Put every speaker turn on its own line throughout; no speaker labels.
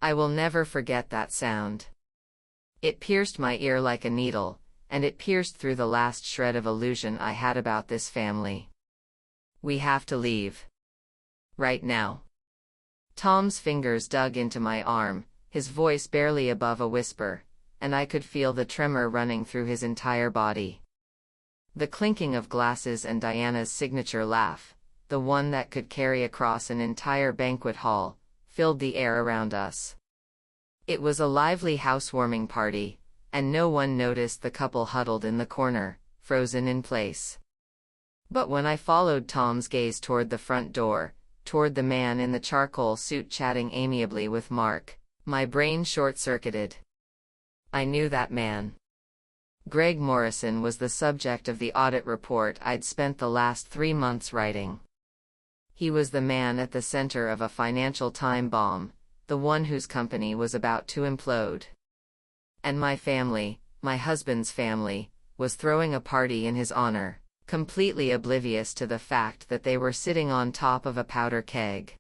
I will never forget that sound. It pierced my ear like a needle, and it pierced through the last shred of illusion I had about this family. We have to leave. Right now. Tom's fingers dug into my arm, his voice barely above a whisper, and I could feel the tremor running through his entire body. The clinking of glasses and Diana's signature laugh, the one that could carry across an entire banquet hall, filled the air around us. It was a lively housewarming party, and no one noticed the couple huddled in the corner, frozen in place. But when I followed Tom's gaze toward the front door, toward the man in the charcoal suit chatting amiably with Mark, my brain short-circuited. I knew that man. Greg Morrison was the subject of the audit report I'd spent the last 3 months writing. He was the man at the center of a financial time bomb, the one whose company was about to implode. And my family, my husband's family, was throwing a party in his honor, completely oblivious to the fact that they were sitting on top of a powder keg.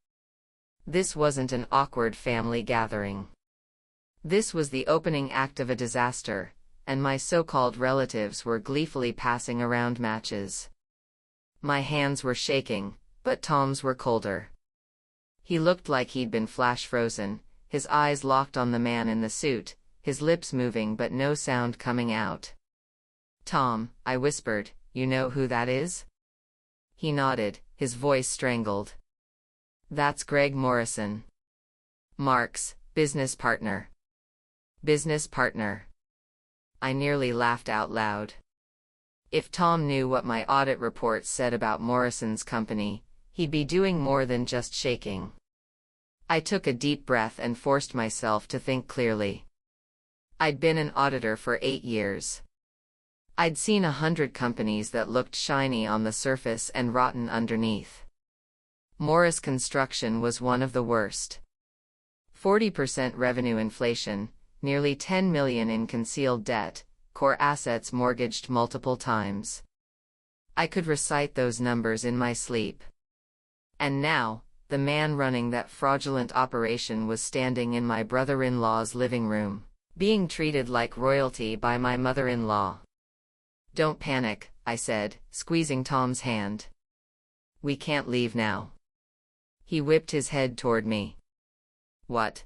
This wasn't an awkward family gathering. This was the opening act of a disaster, and my so-called relatives were gleefully passing around matches. My hands were shaking, but Tom's were colder. He looked like he'd been flash-frozen, his eyes locked on the man in the suit, his lips moving but no sound coming out. "Tom," I whispered, "you know who that is?" He nodded, his voice strangled. "That's Greg Morrison. Mark's business partner." Business partner. I nearly laughed out loud. If Tom knew what my audit report said about Morrison's company, he'd be doing more than just shaking. I took a deep breath and forced myself to think clearly. I'd been an auditor for 8 years. I'd seen 100 companies that looked shiny on the surface and rotten underneath. Morris Construction was one of the worst. 40% revenue inflation, nearly $10 million in concealed debt, core assets mortgaged multiple times. I could recite those numbers in my sleep. And now, the man running that fraudulent operation was standing in my brother-in-law's living room, being treated like royalty by my mother-in-law. "Don't panic," I said, squeezing Tom's hand. "We can't leave now." He whipped his head toward me. "What?"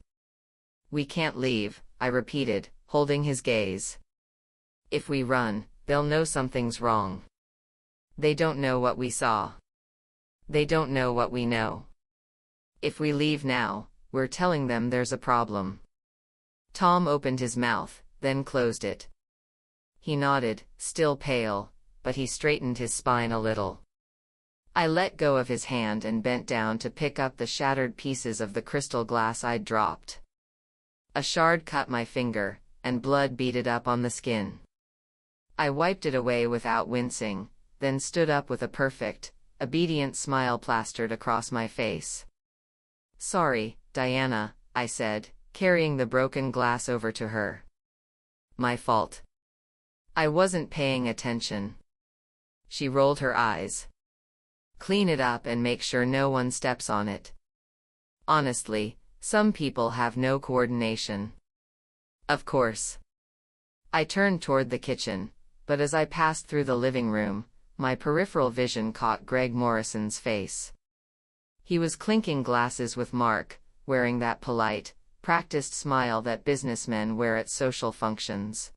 "We can't leave," I repeated, holding his gaze. "If we run, they'll know something's wrong. They don't know what we saw. They don't know what we know. If we leave now, we're telling them there's a problem." Tom opened his mouth, then closed it. He nodded, still pale, but he straightened his spine a little. I let go of his hand and bent down to pick up the shattered pieces of the crystal glass I'd dropped. A shard cut my finger, and blood beaded up on the skin. I wiped it away without wincing, then stood up with a perfect, obedient smile plastered across my face. "Sorry, Diana," I said, carrying the broken glass over to her. "My fault. I wasn't paying attention." She rolled her eyes. "Clean it up and make sure no one steps on it. Honestly, some people have no coordination." "Of course." I turned toward the kitchen, but as I passed through the living room, my peripheral vision caught Greg Morrison's face. He was clinking glasses with Mark, wearing that polite, practiced smile that businessmen wear at social functions.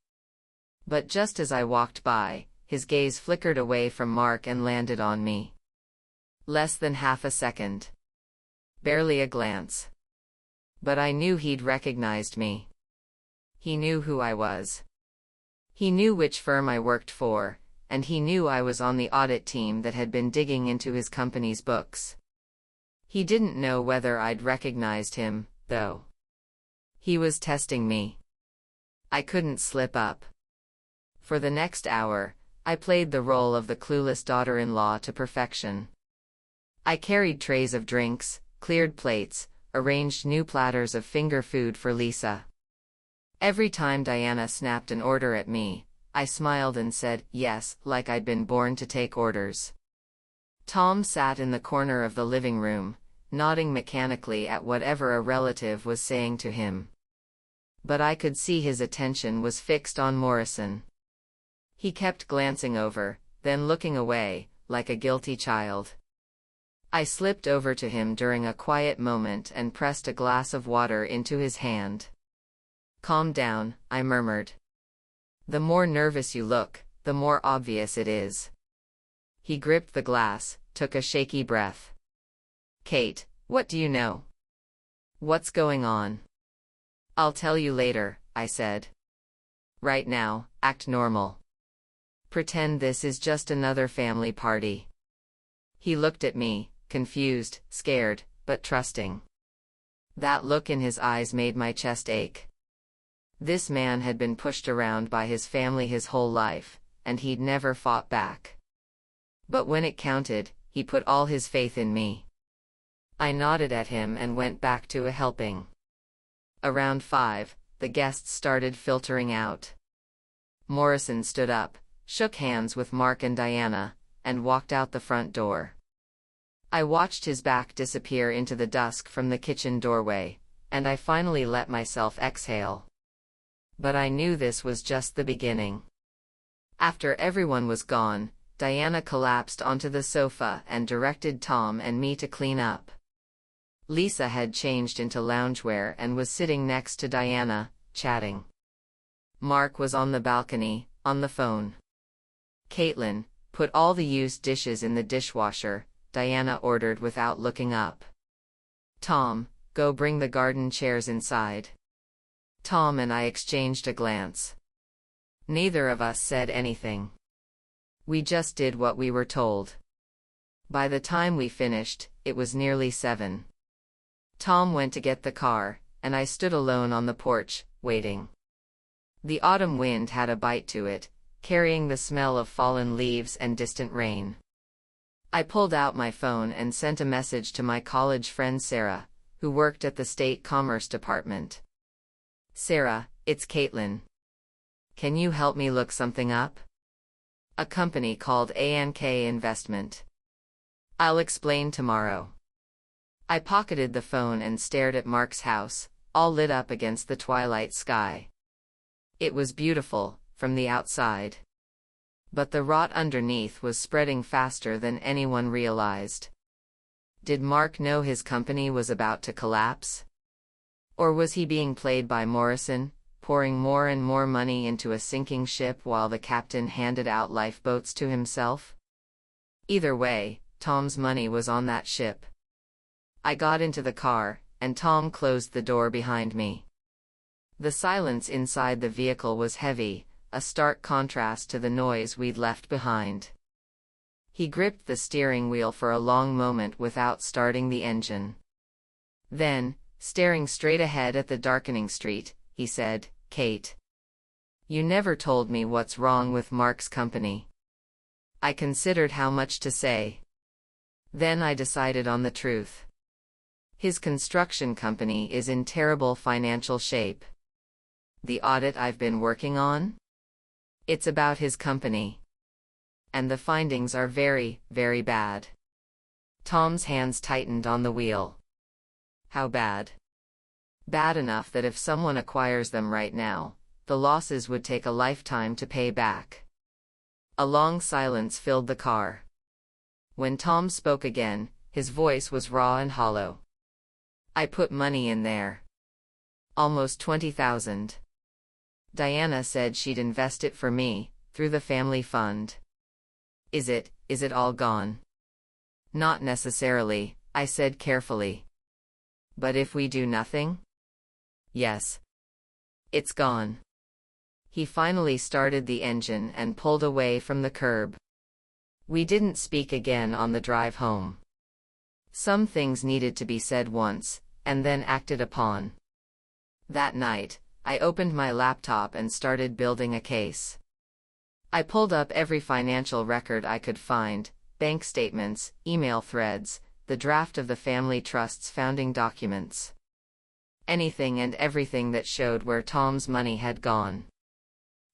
But just as I walked by, his gaze flickered away from Mark and landed on me. Less than half a second. Barely a glance. But I knew he'd recognized me. He knew who I was. He knew which firm I worked for, and he knew I was on the audit team that had been digging into his company's books. He didn't know whether I'd recognized him, though. He was testing me. I couldn't slip up. For the next hour, I played the role of the clueless daughter-in-law to perfection. I carried trays of drinks, cleared plates, arranged new platters of finger food for Lisa. Every time Diana snapped an order at me, I smiled and said yes, like I'd been born to take orders. Tom sat in the corner of the living room, nodding mechanically at whatever a relative was saying to him. But I could see his attention was fixed on Morrison. He kept glancing over, then looking away, like a guilty child. I slipped over to him during a quiet moment and pressed a glass of water into his hand. "Calm down," I murmured. "The more nervous you look, the more obvious it is." He gripped the glass, took a shaky breath. "Kate, what do you know? What's going on?" "I'll tell you later," I said. "Right now, act normal. Pretend this is just another family party." He looked at me, confused, scared, but trusting. That look in his eyes made my chest ache. This man had been pushed around by his family his whole life, and he'd never fought back. But when it counted, he put all his faith in me. I nodded at him and went back to a helping. Around 5, the guests started filtering out. Morrison stood up, shook hands with Mark and Diana, and walked out the front door. I watched his back disappear into the dusk from the kitchen doorway, and I finally let myself exhale. But I knew this was just the beginning. After everyone was gone, Diana collapsed onto the sofa and directed Tom and me to clean up. Lisa had changed into loungewear and was sitting next to Diana, chatting. Mark was on the balcony, on the phone. "Caitlin, put all the used dishes in the dishwasher," Diana ordered without looking up. "Tom, go bring the garden chairs inside." Tom and I exchanged a glance. Neither of us said anything. We just did what we were told. By the time we finished, it was nearly 7. Tom went to get the car, and I stood alone on the porch, waiting. The autumn wind had a bite to it, carrying the smell of fallen leaves and distant rain. I pulled out my phone and sent a message to my college friend Sarah, who worked at the State Commerce Department. "Sarah, it's Caitlin. Can you help me look something up? A company called A&K Investment. I'll explain tomorrow." I pocketed the phone and stared at Mark's house, all lit up against the twilight sky. It was beautiful, from the outside. But the rot underneath was spreading faster than anyone realized. Did Mark know his company was about to collapse? Or was he being played by Morrison, pouring more and more money into a sinking ship while the captain handed out lifeboats to himself? Either way, Tom's money was on that ship. I got into the car, and Tom closed the door behind me. The silence inside the vehicle was heavy, a stark contrast to the noise we'd left behind. He gripped the steering wheel for a long moment without starting the engine. Then, staring straight ahead at the darkening street, he said, "Kate, you never told me what's wrong with Mark's company." I considered how much to say. Then I decided on the truth. His construction company is in terrible financial shape. The audit I've been working on? It's about his company. And the findings are very, very bad. Tom's hands tightened on the wheel. "How bad?" "Bad enough that if someone acquires them right now, the losses would take a lifetime to pay back." A long silence filled the car. When Tom spoke again, his voice was raw and hollow. "I put money in there. Almost 20,000. Diana said she'd invest it for me, through the family fund." Is it all gone?" "Not necessarily," I said carefully. "But if we do nothing?" "Yes. It's gone." He finally started the engine and pulled away from the curb. We didn't speak again on the drive home. Some things needed to be said once, and then acted upon. That night, I opened my laptop and started building a case. I pulled up every financial record I could find, bank statements, email threads, the draft of the family trust's founding documents. Anything and everything that showed where Tom's money had gone.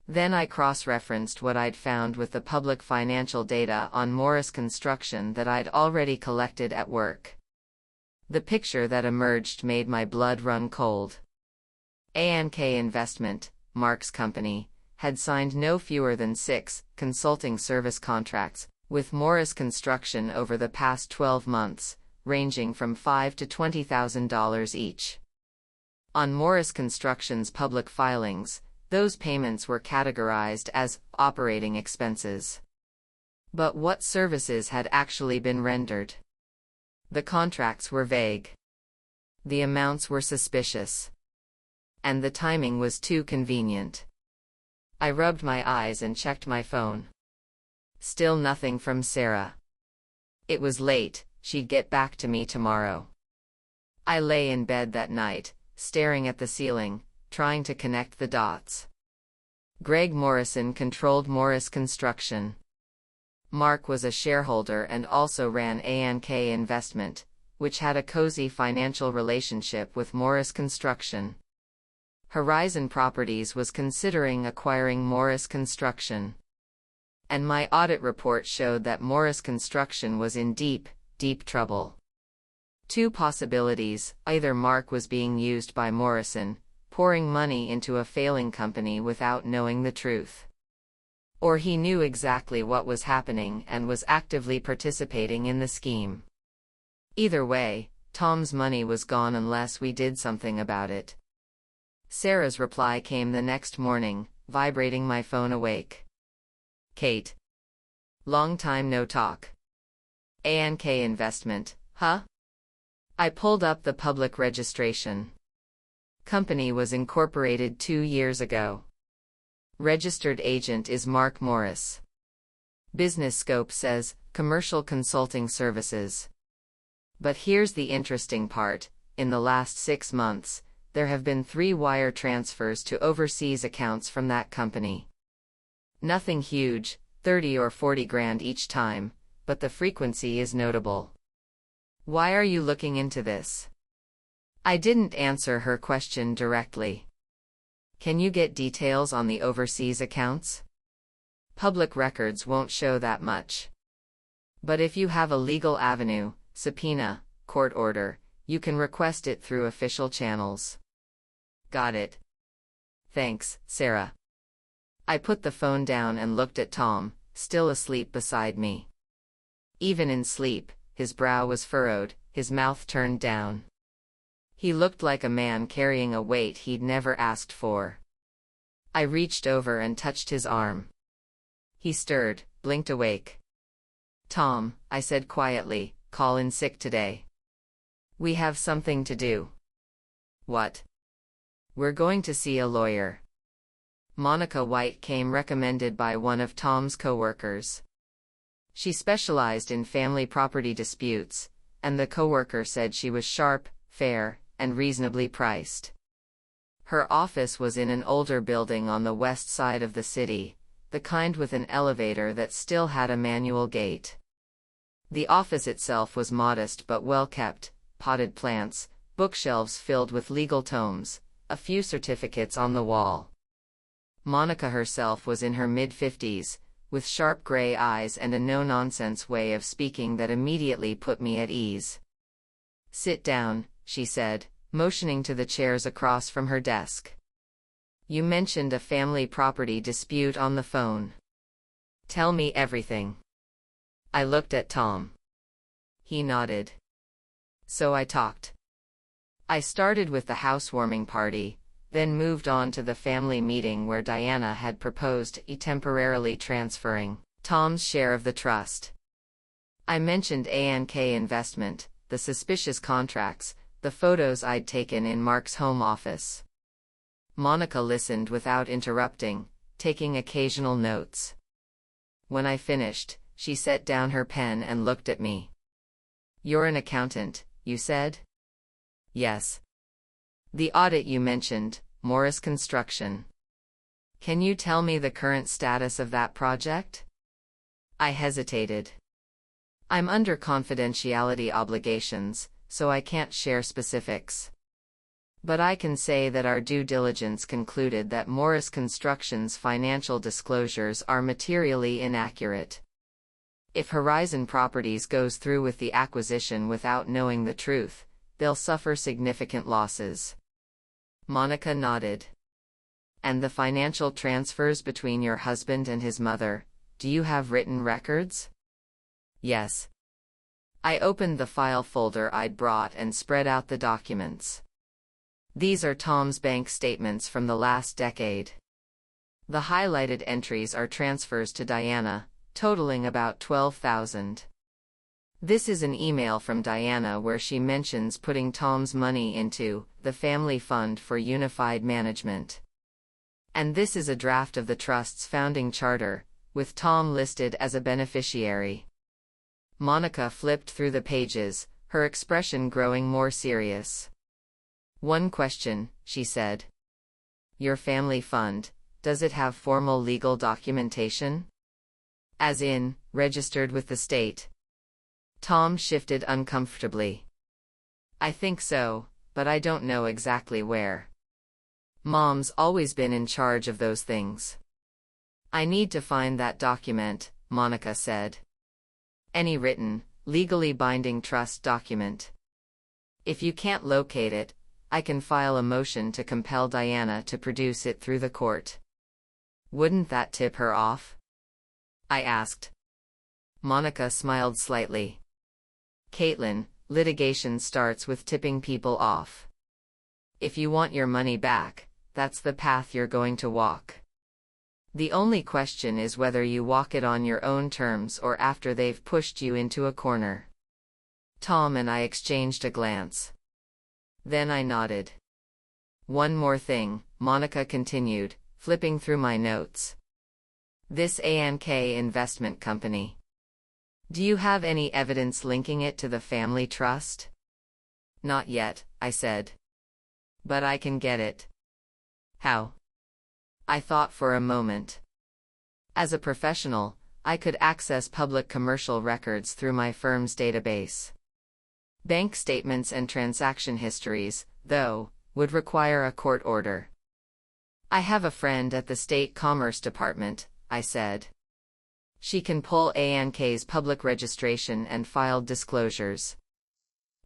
Then I cross-referenced what I'd found with the public financial data on Morris Construction that I'd already collected at work. The picture that emerged made my blood run cold. A&K Investment, Mark's company, had signed no fewer than 6 consulting service contracts with Morris Construction over the past 12 months, ranging from $5,000 to $20,000 each. On Morris Construction's public filings, those payments were categorized as operating expenses. But what services had actually been rendered? The contracts were vague. The amounts were suspicious. And the timing was too convenient. I rubbed my eyes and checked my phone. Still nothing from Sarah. It was late, she'd get back to me tomorrow. I lay in bed that night, staring at the ceiling, trying to connect the dots. Greg Morrison controlled Morris Construction. Mark was a shareholder and also ran A&K Investment, which had a cozy financial relationship with Morris Construction. Horizon Properties was considering acquiring Morris Construction. And my audit report showed that Morris Construction was in deep, deep trouble. 2 possibilities: either Mark was being used by Morrison, pouring money into a failing company without knowing the truth. Or he knew exactly what was happening and was actively participating in the scheme. Either way, Tom's money was gone unless we did something about it. Sarah's reply came the next morning, vibrating my phone awake. Kate. Long time no talk. A&K Investment, huh? I pulled up the public registration. Company was incorporated 2 years ago. Registered agent is Mark Morris. Business scope says, commercial consulting services. But here's the interesting part: in the last 6 months, there have been 3 wire transfers to overseas accounts from that company. Nothing huge, 30 or 40 grand each time, but the frequency is notable. Why are you looking into this? I didn't answer her question directly. Can you get details on the overseas accounts? Public records won't show that much. But if you have a legal avenue, subpoena, court order, you can request it through official channels. Got it. Thanks, Sarah. I put the phone down and looked at Tom, still asleep beside me. Even in sleep, his brow was furrowed, his mouth turned down. He looked like a man carrying a weight he'd never asked for. I reached over and touched his arm. He stirred, blinked awake. Tom, I said quietly, call in sick today. We have something to do. What? We're going to see a lawyer. Monica White came recommended by one of Tom's coworkers. She specialized in family property disputes, and the coworker said she was sharp, fair, and reasonably priced. Her office was in an older building on the west side of the city, the kind with an elevator that still had a manual gate. The office itself was modest but well kept: potted plants, bookshelves filled with legal tomes, a few certificates on the wall. Monica herself was in her mid-50s, with sharp gray eyes and a no-nonsense way of speaking that immediately put me at ease. Sit down, she said, motioning to the chairs across from her desk. You mentioned a family property dispute on the phone. Tell me everything. I looked at Tom. He nodded. So I talked. I started with the housewarming party, then moved on to the family meeting where Diana had proposed temporarily transferring Tom's share of the trust. I mentioned A&K Investment, the suspicious contracts, the photos I'd taken in Mark's home office. Monica listened without interrupting, taking occasional notes. When I finished, she set down her pen and looked at me. You're an accountant, you said? Yes. The audit you mentioned, Morris Construction. Can you tell me the current status of that project? I hesitated. I'm under confidentiality obligations, so I can't share specifics. But I can say that our due diligence concluded that Morris Construction's financial disclosures are materially inaccurate. If Horizon Properties goes through with the acquisition without knowing the truth, they'll suffer significant losses. Monica nodded. And the financial transfers between your husband and his mother, do you have written records? Yes. I opened the file folder I'd brought and spread out the documents. These are Tom's bank statements from the last decade. The highlighted entries are transfers to Diana, totaling about $12,000. This is an email from Diana where she mentions putting Tom's money into the family fund for unified management. And this is a draft of the trust's founding charter, with Tom listed as a beneficiary. Monica flipped through the pages, her expression growing more serious. One question, she said. Your family fund, does it have formal legal documentation? As in, registered with the state? Tom shifted uncomfortably. I think so, but I don't know exactly where. Mom's always been in charge of those things. I need to find that document, Monica said. Any written, legally binding trust document. If you can't locate it, I can file a motion to compel Diana to produce it through the court. Wouldn't that tip her off? I asked. Monica smiled slightly. Caitlin, litigation starts with tipping people off. If you want your money back, that's the path you're going to walk. The only question is whether you walk it on your own terms or after they've pushed you into a corner. Tom and I exchanged a glance. Then I nodded. One more thing, Monica continued, flipping through my notes. This A&K investment company. Do you have any evidence linking it to the family trust? Not yet, I said. But I can get it. How? I thought for a moment. As a professional, I could access public commercial records through my firm's database. Bank statements and transaction histories, though, would require a court order. I have a friend at the State Commerce Department, I said. She can pull A&K's public registration and filed disclosures.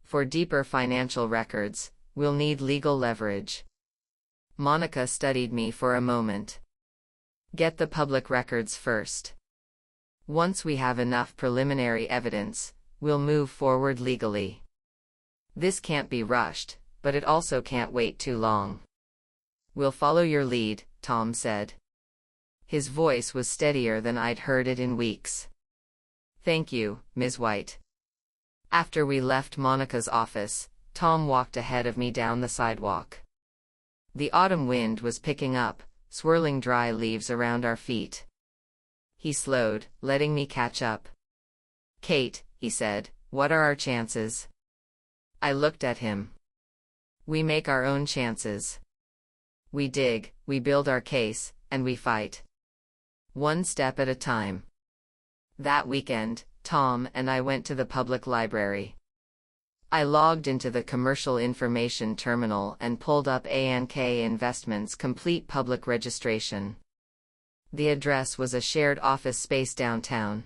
For deeper financial records, we'll need legal leverage. Monica studied me for a moment. Get the public records first. Once we have enough preliminary evidence, we'll move forward legally. This can't be rushed, but it also can't wait too long. We'll follow your lead, Tom said. His voice was steadier than I'd heard it in weeks. Thank you, Ms. White. After we left Monica's office, Tom walked ahead of me down the sidewalk. The autumn wind was picking up, swirling dry leaves around our feet. He slowed, letting me catch up. Kate, he said, what are our chances? I looked at him. We make our own chances. We dig, we build our case, and we fight. One step at a time. That weekend, Tom and I went to the public library. I logged into the commercial information terminal and pulled up A&K Investments' complete public registration. The address was a shared office space downtown.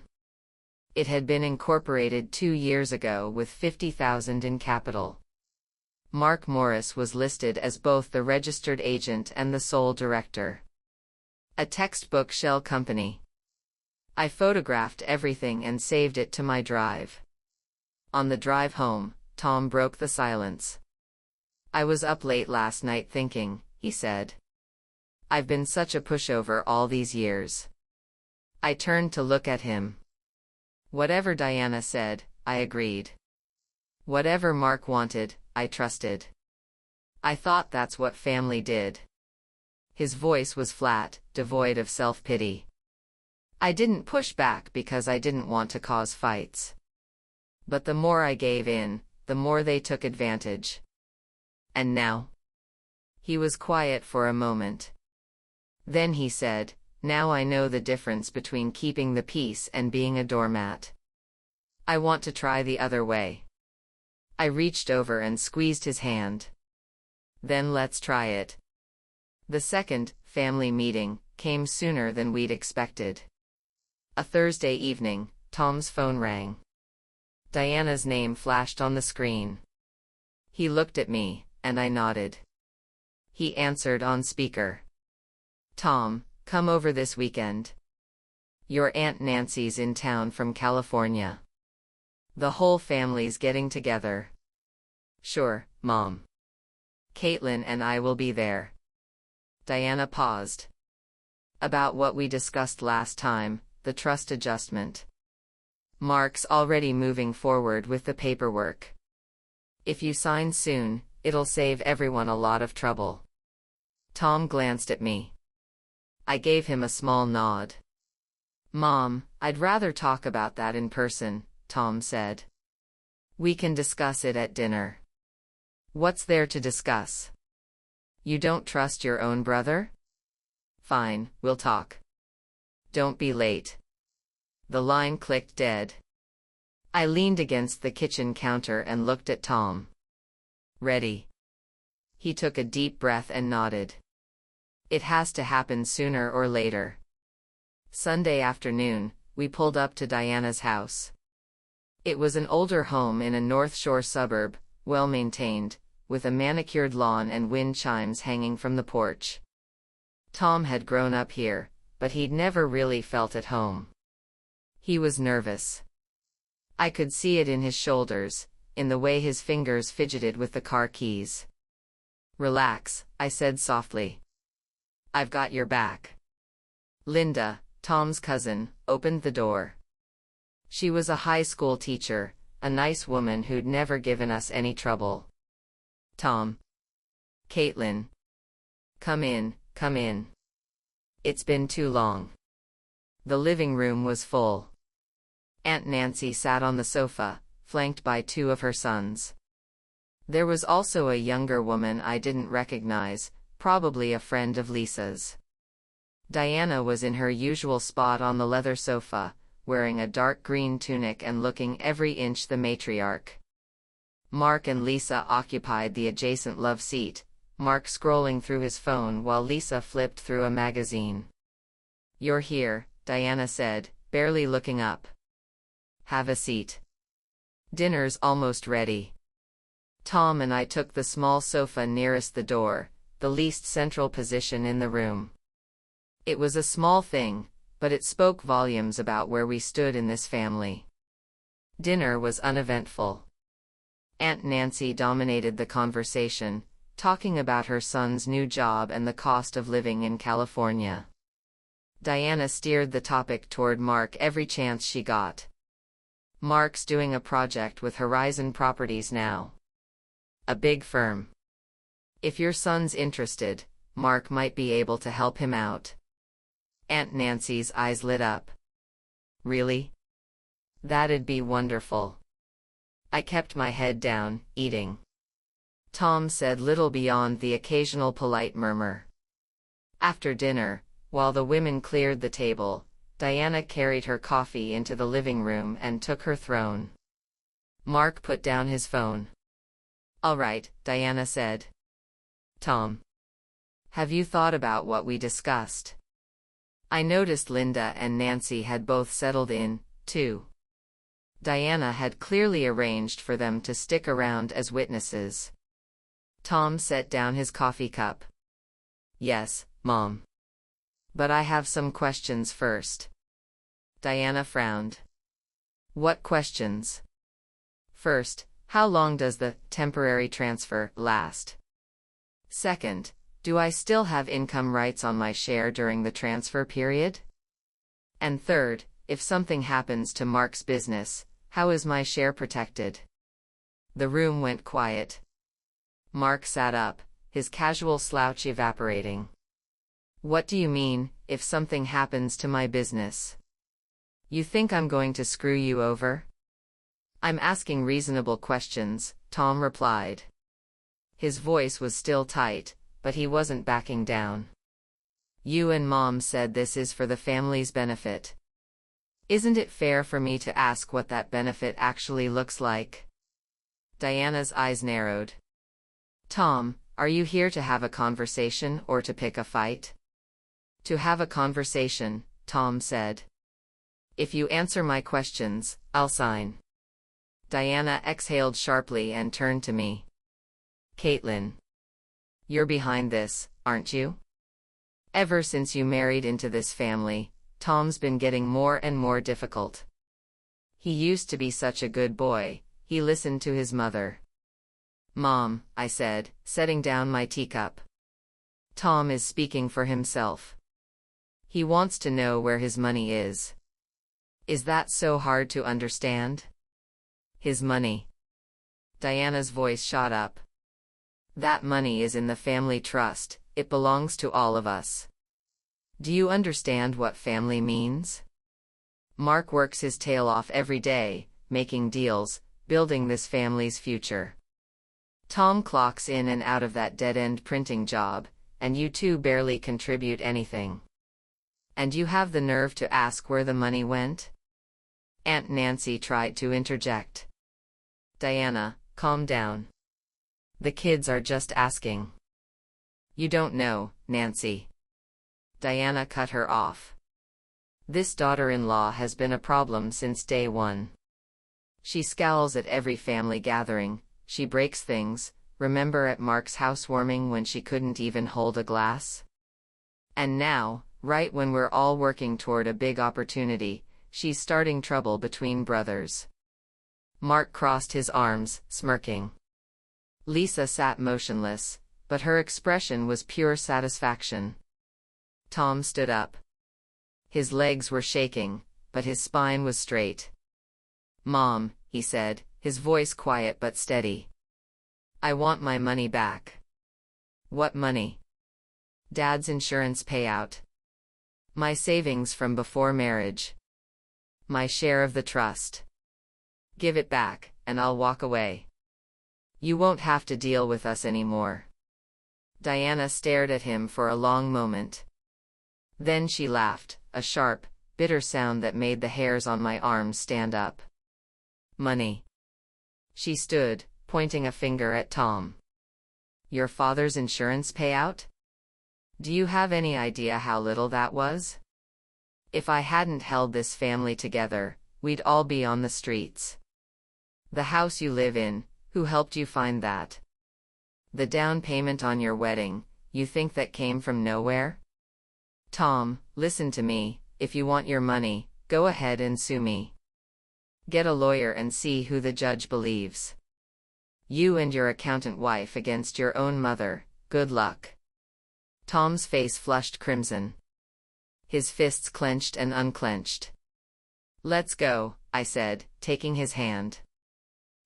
It had been incorporated 2 years ago with $50,000 in capital. Mark Morris was listed as both the registered agent and the sole director. A textbook shell company. I photographed everything and saved it to my drive. On the drive home, Tom broke the silence. I was up late last night thinking, he said. I've been such a pushover all these years. I turned to look at him. Whatever Diana said, I agreed. Whatever Mark wanted, I trusted. I thought that's what family did. His voice was flat, devoid of self-pity. I didn't push back because I didn't want to cause fights. But the more I gave in, the more they took advantage. And now? He was quiet for a moment. Then he said, now I know the difference between keeping the peace and being a doormat. I want to try the other way. I reached over and squeezed his hand. Then let's try it. The second family meeting came sooner than we'd expected. A Thursday evening, Tom's phone rang. Diana's name flashed on the screen. He looked at me, and I nodded. He answered on speaker. Tom, come over this weekend. Your Aunt Nancy's in town from California. The whole family's getting together. Sure, Mom. Caitlin and I will be there. Diana paused. About what we discussed last time, the trust adjustment. Mark's already moving forward with the paperwork. If you sign soon, it'll save everyone a lot of trouble. Tom glanced at me. I gave him a small nod. Mom, I'd rather talk about that in person, Tom said. We can discuss it at dinner. What's there to discuss? You don't trust your own brother? Fine, we'll talk. Don't be late. The line clicked dead. I leaned against the kitchen counter and looked at Tom. Ready? He took a deep breath and nodded. It has to happen sooner or later. Sunday afternoon, we pulled up to Diana's house. It was an older home in a North Shore suburb, well-maintained, with a manicured lawn and wind chimes hanging from the porch. Tom had grown up here, but he'd never really felt at home. He was nervous. I could see it in his shoulders, in the way his fingers fidgeted with the car keys. Relax, I said softly. I've got your back. Linda, Tom's cousin, opened the door. She was a high school teacher, a nice woman who'd never given us any trouble. Tom. Caitlin. Come in, come in. It's been too long. The living room was full. Aunt Nancy sat on the sofa, flanked by two of her sons. There was also a younger woman I didn't recognize, probably a friend of Lisa's. Diana was in her usual spot on the leather sofa, wearing a dark green tunic and looking every inch the matriarch. Mark and Lisa occupied the adjacent love seat, Mark scrolling through his phone while Lisa flipped through a magazine. You're here, Diana said, barely looking up. Have a seat. Dinner's almost ready. Tom and I took the small sofa nearest the door, the least central position in the room. It was a small thing, but it spoke volumes about where we stood in this family. Dinner was uneventful. Aunt Nancy dominated the conversation, talking about her son's new job and the cost of living in California. Diana steered the topic toward Mark every chance she got. Mark's doing a project with Horizon Properties now. A big firm. If your son's interested, Mark might be able to help him out. Aunt Nancy's eyes lit up. Really? That'd be wonderful. I kept my head down, eating. Tom said little beyond the occasional polite murmur. After dinner, while the women cleared the table, Diana carried her coffee into the living room and took her throne. Mark put down his phone. All right, Diana said. Tom. Have you thought about what we discussed? I noticed Linda and Nancy had both settled in, too. Diana had clearly arranged for them to stick around as witnesses. Tom set down his coffee cup. Yes, Mom. But I have some questions first. Diana frowned. What questions? First, how long does the temporary transfer last? Second, do I still have income rights on my share during the transfer period? And third, if something happens to Mark's business, how is my share protected? The room went quiet. Mark sat up, his casual slouch evaporating. What do you mean, if something happens to my business? You think I'm going to screw you over? I'm asking reasonable questions, Tom replied. His voice was still tight, but he wasn't backing down. You and Mom said this is for the family's benefit. Isn't it fair for me to ask what that benefit actually looks like? Diana's eyes narrowed. Tom, are you here to have a conversation or to pick a fight? To have a conversation, Tom said. If you answer my questions, I'll sign. Diana exhaled sharply and turned to me. Caitlin. You're behind this, aren't you? Ever since you married into this family, Tom's been getting more and more difficult. He used to be such a good boy, he listened to his mother. Mom, I said, setting down my teacup. Tom is speaking for himself. He wants to know where his money is. Is that so hard to understand? His money. Diana's voice shot up. That money is in the family trust, it belongs to all of us. Do you understand what family means? Mark works his tail off every day, making deals, building this family's future. Tom clocks in and out of that dead-end printing job, and you two barely contribute anything. And you have the nerve to ask where the money went? Aunt Nancy tried to interject. Diana, calm down. The kids are just asking. You don't know, Nancy. Diana cut her off. This daughter-in-law has been a problem since day one. She scowls at every family gathering, she breaks things, remember at Mark's housewarming when she couldn't even hold a glass? And now, right when we're all working toward a big opportunity, she's starting trouble between brothers. Mark crossed his arms, smirking. Lisa sat motionless, but her expression was pure satisfaction. Tom stood up. His legs were shaking, but his spine was straight. Mom, he said, his voice quiet but steady. I want my money back. What money? Dad's insurance payout. My savings from before marriage. My share of the trust. Give it back, and I'll walk away. You won't have to deal with us anymore. Diana stared at him for a long moment. Then she laughed, a sharp, bitter sound that made the hairs on my arms stand up. Money. She stood, pointing a finger at Tom. Your father's insurance payout? Do you have any idea how little that was? If I hadn't held this family together, we'd all be on the streets. The house you live in, who helped you find that? The down payment on your wedding, you think that came from nowhere? Tom, listen to me, if you want your money, go ahead and sue me. Get a lawyer and see who the judge believes. You and your accountant wife against your own mother, good luck. Tom's face flushed crimson. His fists clenched and unclenched. Let's go, I said, taking his hand.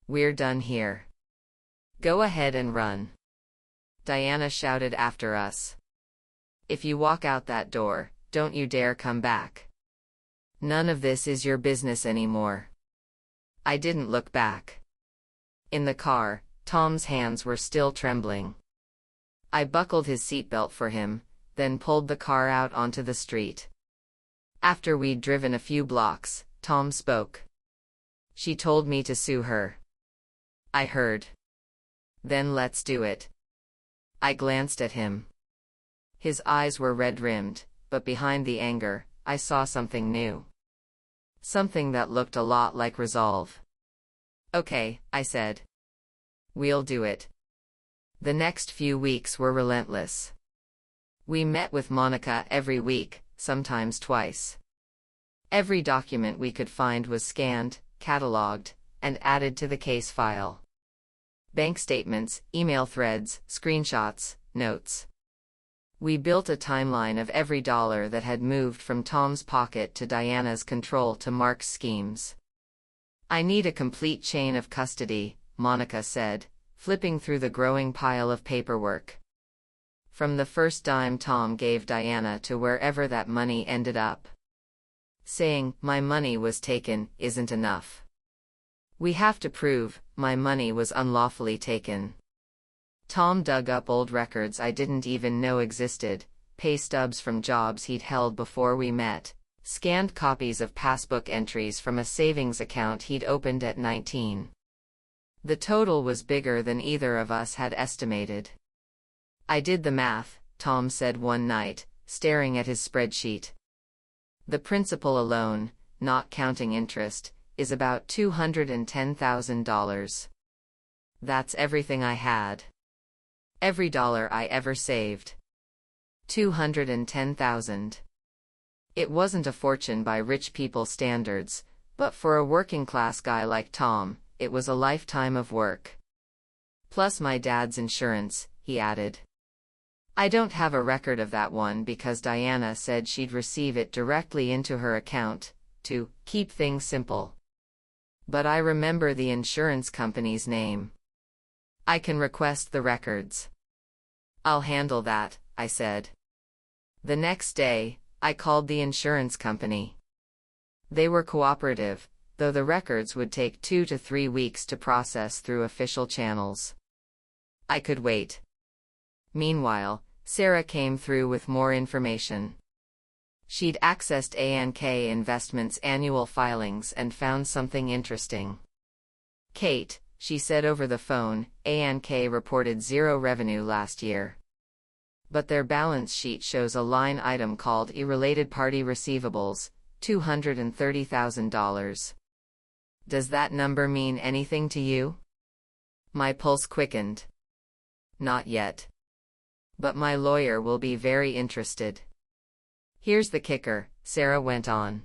We're done here. Go ahead and run. Diana shouted after us. If you walk out that door, don't you dare come back. None of this is your business anymore. I didn't look back. In the car, Tom's hands were still trembling. I buckled his seatbelt for him, then pulled the car out onto the street. After we'd driven a few blocks, Tom spoke. She told me to sue her. I heard. Then let's do it. I glanced at him. His eyes were red-rimmed, but behind the anger, I saw something new. Something that looked a lot like resolve. Okay, I said. We'll do it. The next few weeks were relentless. We met with Monica every week, sometimes twice. Every document we could find was scanned, cataloged, and added to the case file. Bank statements, email threads, screenshots, notes. We built a timeline of every dollar that had moved from Tom's pocket to Diana's control to Mark's schemes. I need a complete chain of custody, Monica said, flipping through the growing pile of paperwork. From the first dime Tom gave Diana to wherever that money ended up. Saying, my money was taken, isn't enough. We have to prove, my money was unlawfully taken. Tom dug up old records I didn't even know existed, pay stubs from jobs he'd held before we met, scanned copies of passbook entries from a savings account he'd opened at 19. The total was bigger than either of us had estimated. I did the math, Tom said one night, staring at his spreadsheet. The principal alone, not counting interest, is about $210,000. That's everything I had. Every dollar I ever saved. $210,000. It wasn't a fortune by rich people standards, but for a working-class guy like Tom, it was a lifetime of work. Plus my dad's insurance, he added. I don't have a record of that one because Diana said she'd receive it directly into her account, to keep things simple. But I remember the insurance company's name. I can request the records. I'll handle that, I said. The next day, I called the insurance company. They were cooperative, though the records would take 2 to 3 weeks to process through official channels. I could wait. Meanwhile, Sarah came through with more information. She'd accessed A&K Investments' annual filings and found something interesting. Kate, she said over the phone, A&K reported zero revenue last year. But their balance sheet shows a line item called Irrelated Party Receivables, $230,000. Does that number mean anything to you? My pulse quickened. Not yet. But my lawyer will be very interested. Here's the kicker, Sarah went on.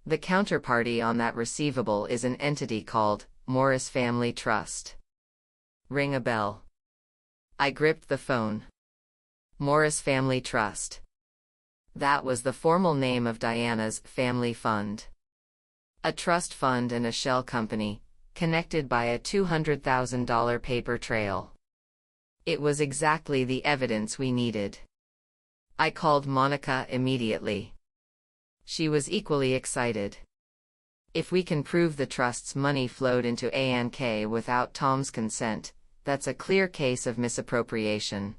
The counterparty on that receivable is an entity called Morris Family Trust. Ring a bell. I gripped the phone. Morris Family Trust. That was the formal name of Diana's family fund. A trust fund and a shell company, connected by a $200,000 paper trail. It was exactly the evidence we needed. I called Monica immediately. She was equally excited. If we can prove the trust's money flowed into A&K without Tom's consent, that's a clear case of misappropriation.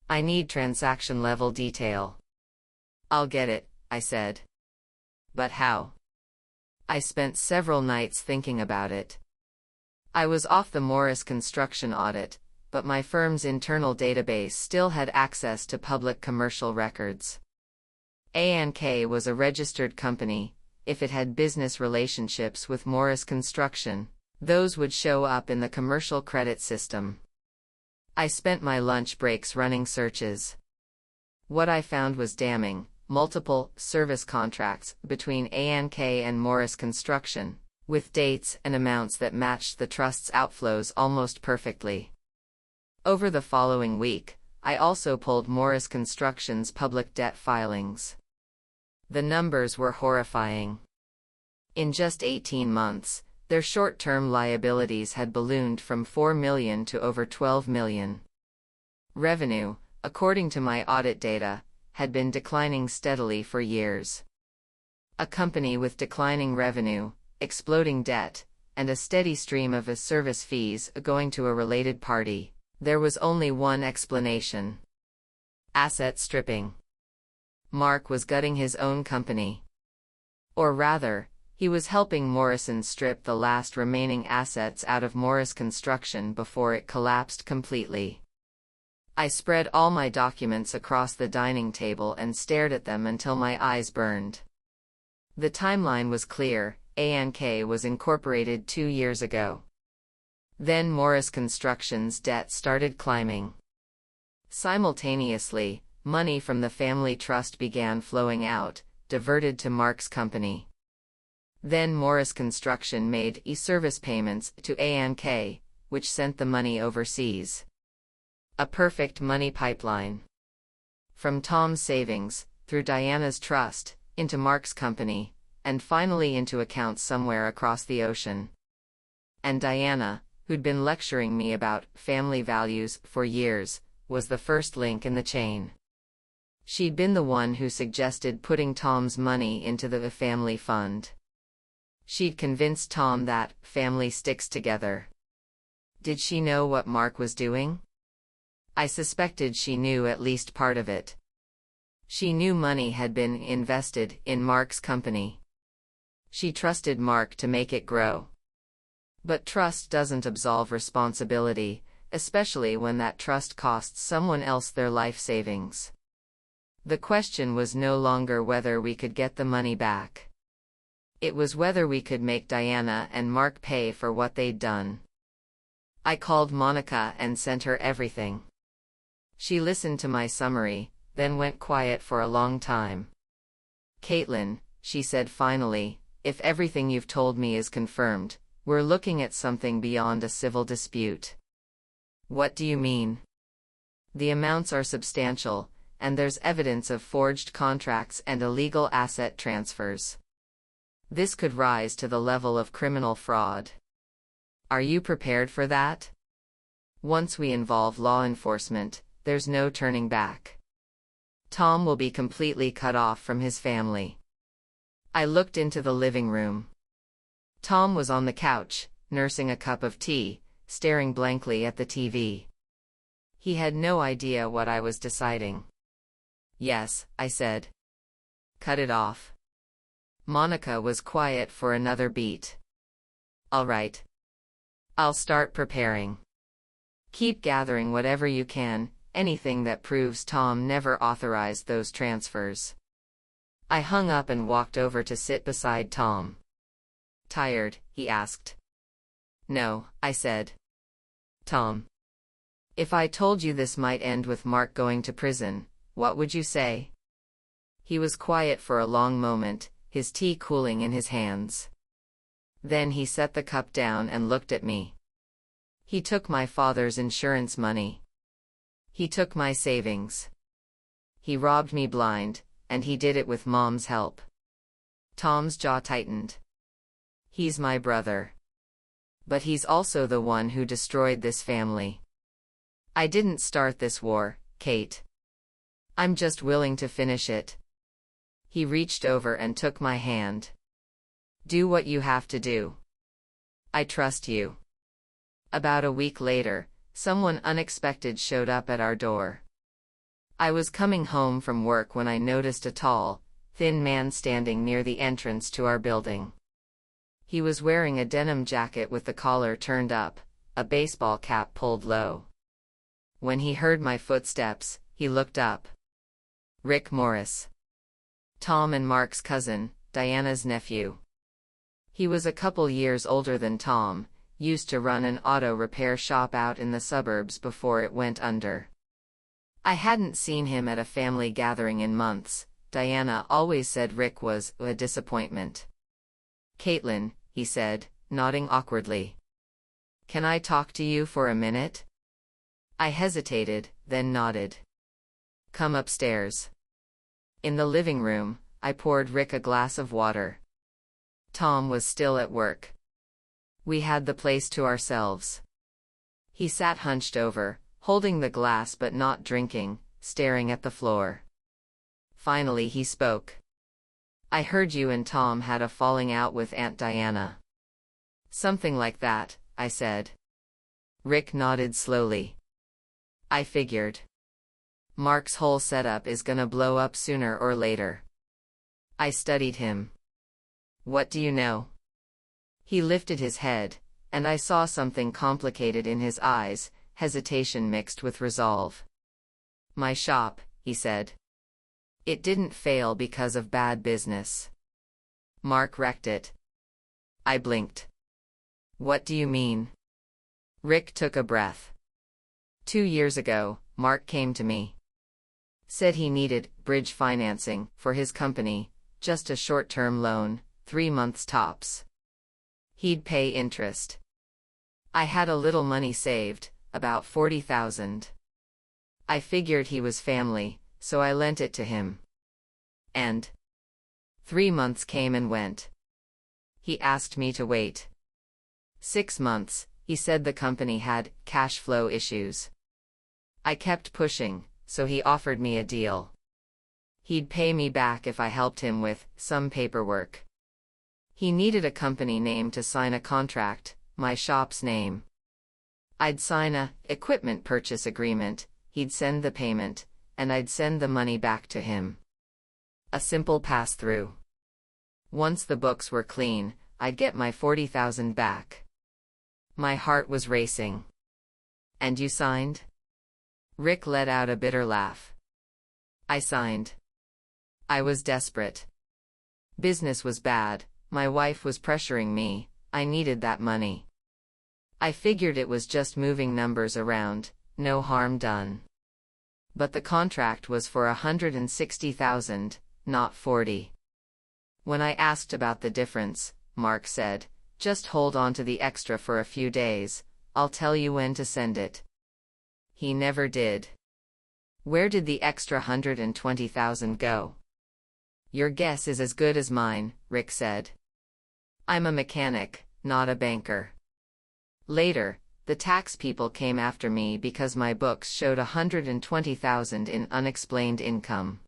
I need transaction-level detail. I'll get it, I said. But how? I spent several nights thinking about it. I was off the Morris construction audit, but my firm's internal database still had access to public commercial records. A&K was a registered company. If it had business relationships with Morris Construction, those would show up in the commercial credit system. I spent my lunch breaks running searches. What I found was damning: multiple service contracts between A&K and Morris Construction, with dates and amounts that matched the trust's outflows almost perfectly. Over the following week, I also pulled Morris Construction's public debt filings. The numbers were horrifying. In just 18 months, their short-term liabilities had ballooned from $4 million to over $12 million. Revenue, according to my audit data, had been declining steadily for years. A company with declining revenue, exploding debt, and a steady stream of service fees going to a related party. There was only one explanation: asset stripping. Mark was gutting his own company. Or rather, he was helping Morrison strip the last remaining assets out of Morris Construction before it collapsed completely. I spread all my documents across the dining table and stared at them until my eyes burned. The timeline was clear: A&K was incorporated 2 years ago. Then Morris Construction's debt started climbing. Simultaneously, money from the family trust began flowing out, diverted to Mark's company. Then Morris Construction made e-service payments to A&K, which sent the money overseas. A perfect money pipeline. From Tom's savings, through Diana's trust, into Mark's company, and finally into accounts somewhere across the ocean. And Diana, who'd been lecturing me about family values for years, was the first link in the chain. She'd been the one who suggested putting Tom's money into the family fund. She'd convinced Tom that family sticks together. Did she know what Mark was doing? I suspected she knew at least part of it. She knew money had been invested in Mark's company. She trusted Mark to make it grow. But trust doesn't absolve responsibility, especially when that trust costs someone else their life savings. The question was no longer whether we could get the money back. It was whether we could make Diana and Mark pay for what they'd done. I called Monica and sent her everything. She listened to my summary, then went quiet for a long time. "Caitlin," she said finally, "if everything you've told me is confirmed, we're looking at something beyond a civil dispute." "What do you mean?" "The amounts are substantial, and there's evidence of forged contracts and illegal asset transfers. This could rise to the level of criminal fraud. Are you prepared for that? Once we involve law enforcement, there's no turning back. Tom will be completely cut off from his family." I looked into the living room. Tom was on the couch, nursing a cup of tea, staring blankly at the TV. He had no idea what I was deciding. "Yes," I said. "Cut it off." Monica was quiet for another beat. "All right. I'll start preparing. Keep gathering whatever you can, anything that proves Tom never authorized those transfers." I hung up and walked over to sit beside Tom. "Tired?" he asked. "No," I said. "Tom, if I told you this might end with Mark going to prison, what would you say?" He was quiet for a long moment, his tea cooling in his hands. Then he set the cup down and looked at me. "He took my father's insurance money. He took my savings. He robbed me blind, and he did it with Mom's help." Tom's jaw tightened. "He's my brother. But he's also the one who destroyed this family. I didn't start this war, Kate. I'm just willing to finish it." He reached over and took my hand. "Do what you have to do. I trust you." About a week later, someone unexpected showed up at our door. I was coming home from work when I noticed a tall, thin man standing near the entrance to our building. He was wearing a denim jacket with the collar turned up, a baseball cap pulled low. When he heard my footsteps, he looked up. "Rick Morris. Tom and Mark's cousin, Diana's nephew." He was a couple years older than Tom, used to run an auto repair shop out in the suburbs before it went under. I hadn't seen him at a family gathering in months. Diana always said Rick was a disappointment. "Caitlin," he said, nodding awkwardly. "Can I talk to you for a minute?" I hesitated, then nodded. "Come upstairs." In the living room, I poured Rick a glass of water. Tom was still at work. We had the place to ourselves. He sat hunched over, holding the glass but not drinking, staring at the floor. Finally he spoke. "I heard you and Tom had a falling out with Aunt Diana." "Something like that," I said. Rick nodded slowly. "I figured. Mark's whole setup is gonna blow up sooner or later." I studied him. "What do you know?" He lifted his head, and I saw something complicated in his eyes, hesitation mixed with resolve. "My shop," he said. "It didn't fail because of bad business. Mark wrecked it." I blinked. "What do you mean?" Rick took a breath. 2 years ago, Mark came to me. Said he needed bridge financing for his company, just a short-term loan, 3 months tops. He'd pay interest. I had a little money saved, about $40,000. I figured he was family, so I lent it to him. And 3 months came and went. He asked me to wait. 6 months, he said the company had cash flow issues. I kept pushing, so he offered me a deal. He'd pay me back if I helped him with some paperwork. He needed a company name to sign a contract, my shop's name. I'd sign a equipment purchase agreement, he'd send the payment, and I'd send the money back to him. A simple pass-through. Once the books were clean, I'd get my $40,000 back. My heart was racing. "And you signed?" Rick let out a bitter laugh. "I signed. I was desperate. Business was bad, my wife was pressuring me, I needed that money. I figured it was just moving numbers around, no harm done. But the contract was for 160,000, not 40. When I asked about the difference, Mark said, "Just hold on to the extra for a few days, I'll tell you when to send it." He never did. Where did the extra 120,000 go? Your guess is as good as mine, Rick said. I'm a mechanic, not a banker. Later, the tax people came after me because my books showed 120,000 in unexplained income.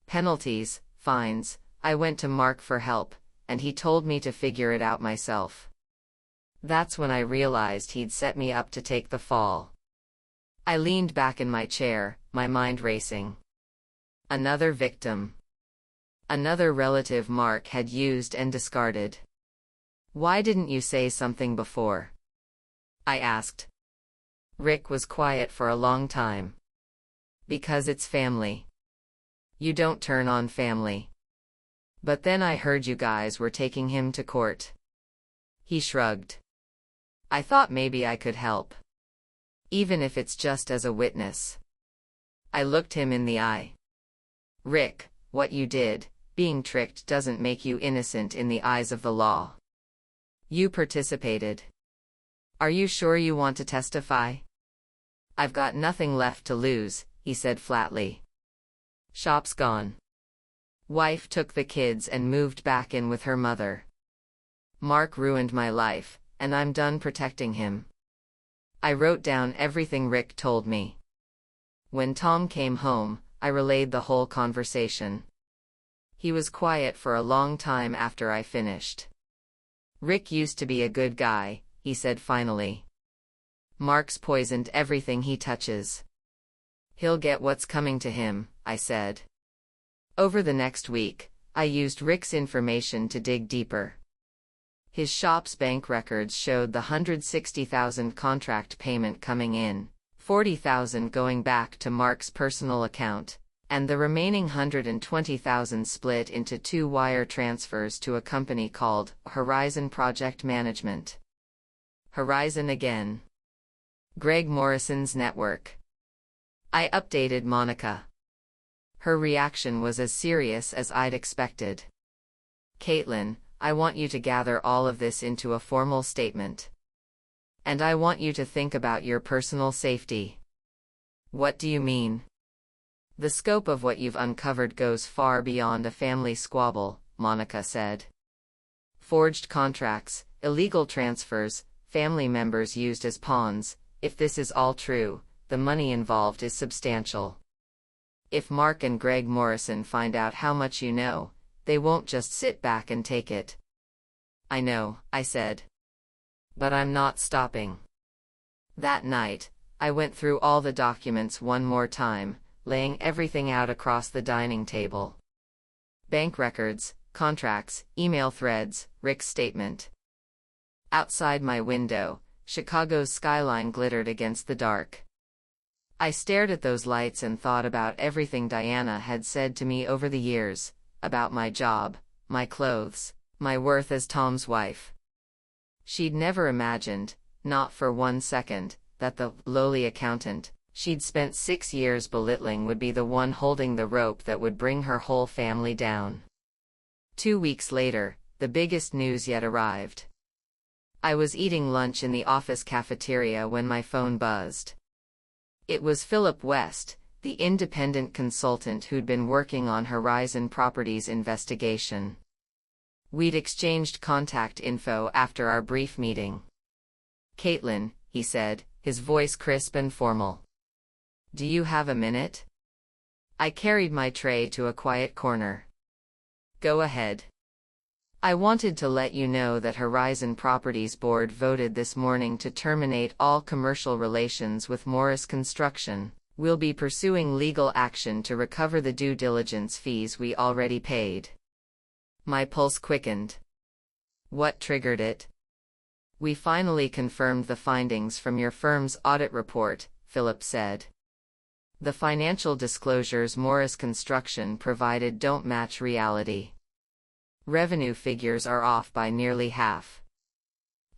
Penalties, fines. I went to Mark for help, and he told me to figure it out myself. That's when I realized he'd set me up to take the fall. I leaned back in my chair, my mind racing. Another victim. Another relative Mark had used and discarded. Why didn't you say something before? I asked. Rick was quiet for a long time. Because it's family. You don't turn on family. But then I heard you guys were taking him to court. He shrugged. I thought maybe I could help. Even if it's just as a witness. I looked him in the eye. Rick, what you did, being tricked doesn't make you innocent in the eyes of the law. You participated. Are you sure you want to testify? I've got nothing left to lose, he said flatly. Shop's gone. Wife took the kids and moved back in with her mother. Mark ruined my life, and I'm done protecting him. I wrote down everything Rick told me. When Tom came home, I relayed the whole conversation. He was quiet for a long time after I finished. Rick used to be a good guy, he said finally. Mark's poisoned everything he touches. He'll get what's coming to him, I said. Over the next week, I used Rick's information to dig deeper. His shop's bank records showed the 160,000 contract payment coming in, 40,000 going back to Mark's personal account, and the remaining 120,000 split into 2 wire transfers to a company called Horizon Project Management. Horizon again. Greg Morrison's network. I updated Monica. Her reaction was as serious as I'd expected. Caitlin, I want you to gather all of this into a formal statement. And I want you to think about your personal safety. What do you mean? The scope of what you've uncovered goes far beyond a family squabble, Monica said. Forged contracts, illegal transfers, family members used as pawns. If this is all true, the money involved is substantial. If Mark and Greg Morrison find out how much you know, they won't just sit back and take it. I know, I said. But I'm not stopping. That night, I went through all the documents one more time, laying everything out across the dining table. Bank records, contracts, email threads, Rick's statement. Outside my window, Chicago's skyline glittered against the dark. I stared at those lights and thought about everything Diana had said to me over the years, about my job, my clothes, my worth as Tom's wife. She'd never imagined, not for 1 second, that the lowly accountant she'd spent 6 years belittling would be the one holding the rope that would bring her whole family down. 2 weeks later, the biggest news yet arrived. I was eating lunch in the office cafeteria when my phone buzzed. It was Philip West, the independent consultant who'd been working on Horizon Properties' investigation. We'd exchanged contact info after our brief meeting. Caitlin, he said, his voice crisp and formal. Do you have a minute? I carried my tray to a quiet corner. Go ahead. I wanted to let you know that Horizon Properties Board voted this morning to terminate all commercial relations with Morris Construction. We'll be pursuing legal action to recover the due diligence fees we already paid. My pulse quickened. What triggered it? We finally confirmed the findings from your firm's audit report, Philip said. The financial disclosures Morris Construction provided don't match reality. Revenue figures are off by nearly half.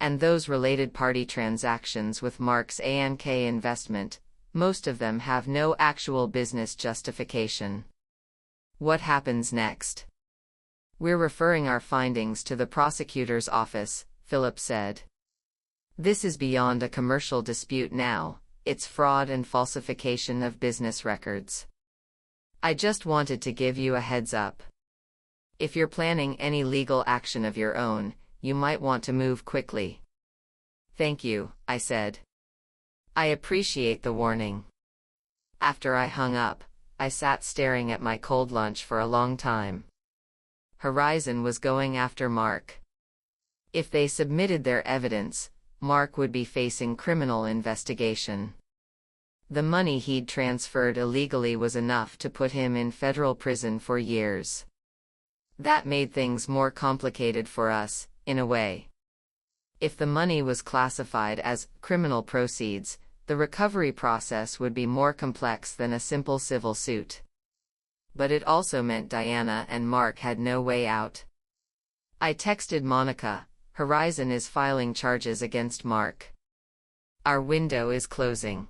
And those related party transactions with Mark's ANK investment, most of them have no actual business justification. What happens next? We're referring our findings to the prosecutor's office, Philip said. This is beyond a commercial dispute now, it's fraud and falsification of business records. I just wanted to give you a heads up. If you're planning any legal action of your own, you might want to move quickly. Thank you, I said. I appreciate the warning. After I hung up, I sat staring at my cold lunch for a long time. Horizon was going after Mark. If they submitted their evidence, Mark would be facing criminal investigation. The money he'd transferred illegally was enough to put him in federal prison for years. That made things more complicated for us, in a way. If the money was classified as criminal proceeds, the recovery process would be more complex than a simple civil suit. But it also meant Diana and Mark had no way out. I texted Monica, Horizon is filing charges against Mark. Our window is closing.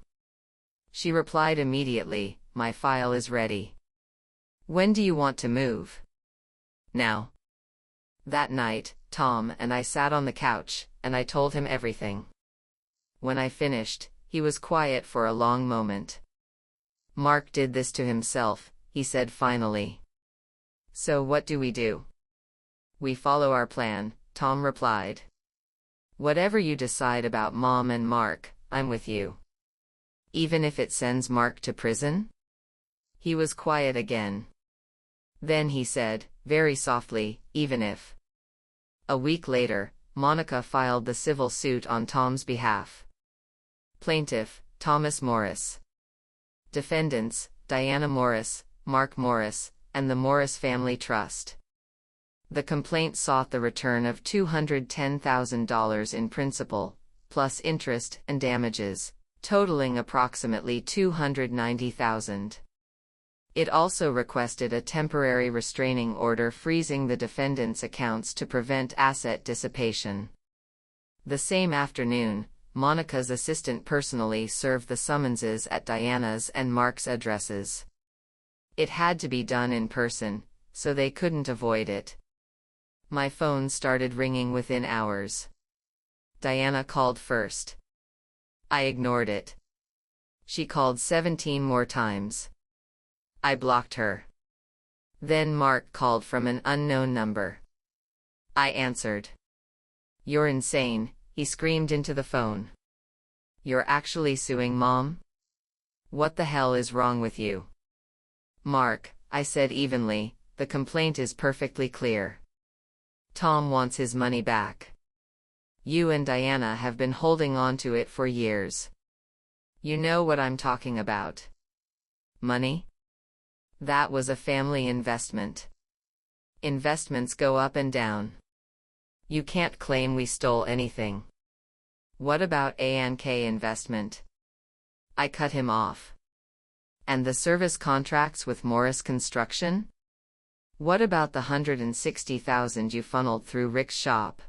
She replied immediately, my file is ready. When do you want to move? Now. That night, Tom and I sat on the couch, and I told him everything. When I finished, he was quiet for a long moment. Mark did this to himself, he said finally. So what do we do? We follow our plan, Tom replied. Whatever you decide about Mom and Mark, I'm with you. Even if it sends Mark to prison? He was quiet again. Then he said, very softly, even if. A week later, Monica filed the civil suit on Tom's behalf. Plaintiff, Thomas Morris. Defendants, Diana Morris, Mark Morris, and the Morris Family Trust. The complaint sought the return of $210,000 in principal, plus interest and damages, totaling approximately $290,000. It also requested a temporary restraining order freezing the defendants' accounts to prevent asset dissipation. The same afternoon, Monica's assistant personally served the summonses at Diana's and Mark's addresses. It had to be done in person, so they couldn't avoid it. My phone started ringing within hours. Diana called first. I ignored it. She called 17 more times. I blocked her. Then Mark called from an unknown number. I answered. You're insane, he screamed into the phone. You're actually suing Mom? What the hell is wrong with you? Mark, I said evenly, the complaint is perfectly clear. Tom wants his money back. You and Diana have been holding on to it for years. You know what I'm talking about. Money? That was a family investment. Investments go up and down. You can't claim we stole anything. What about ANK investment? I cut him off. And the service contracts with Morris Construction? What about the $160,000 you funneled through Rick's shop?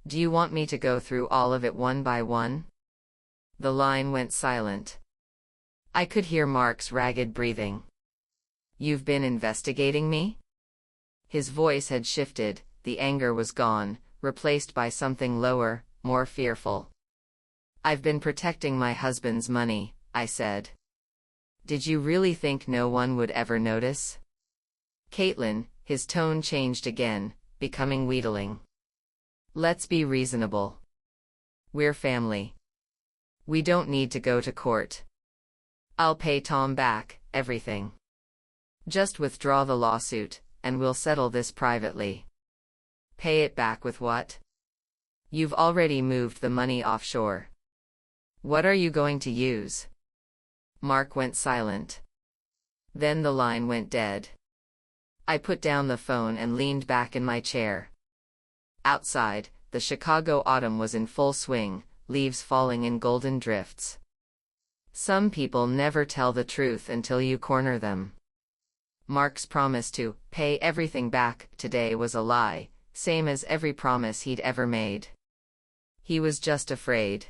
Do you want me to go through all of it one by one? The line went silent. I could hear Mark's ragged breathing. You've been investigating me? His voice had shifted, the anger was gone, replaced by something lower, more fearful. I've been protecting my husband's money, I said. Did you really think no one would ever notice? Caitlin, his tone changed again, becoming wheedling. Let's be reasonable. We're family. We don't need to go to court. I'll pay Tom back, everything. Just withdraw the lawsuit, and we'll settle this privately. Pay it back with what? You've already moved the money offshore. What are you going to use? Mark went silent. Then the line went dead. I put down the phone and leaned back in my chair. Outside, the Chicago autumn was in full swing, leaves falling in golden drifts. Some people never tell the truth until you corner them. Mark's promise to pay everything back today was a lie, same as every promise he'd ever made. He was just afraid.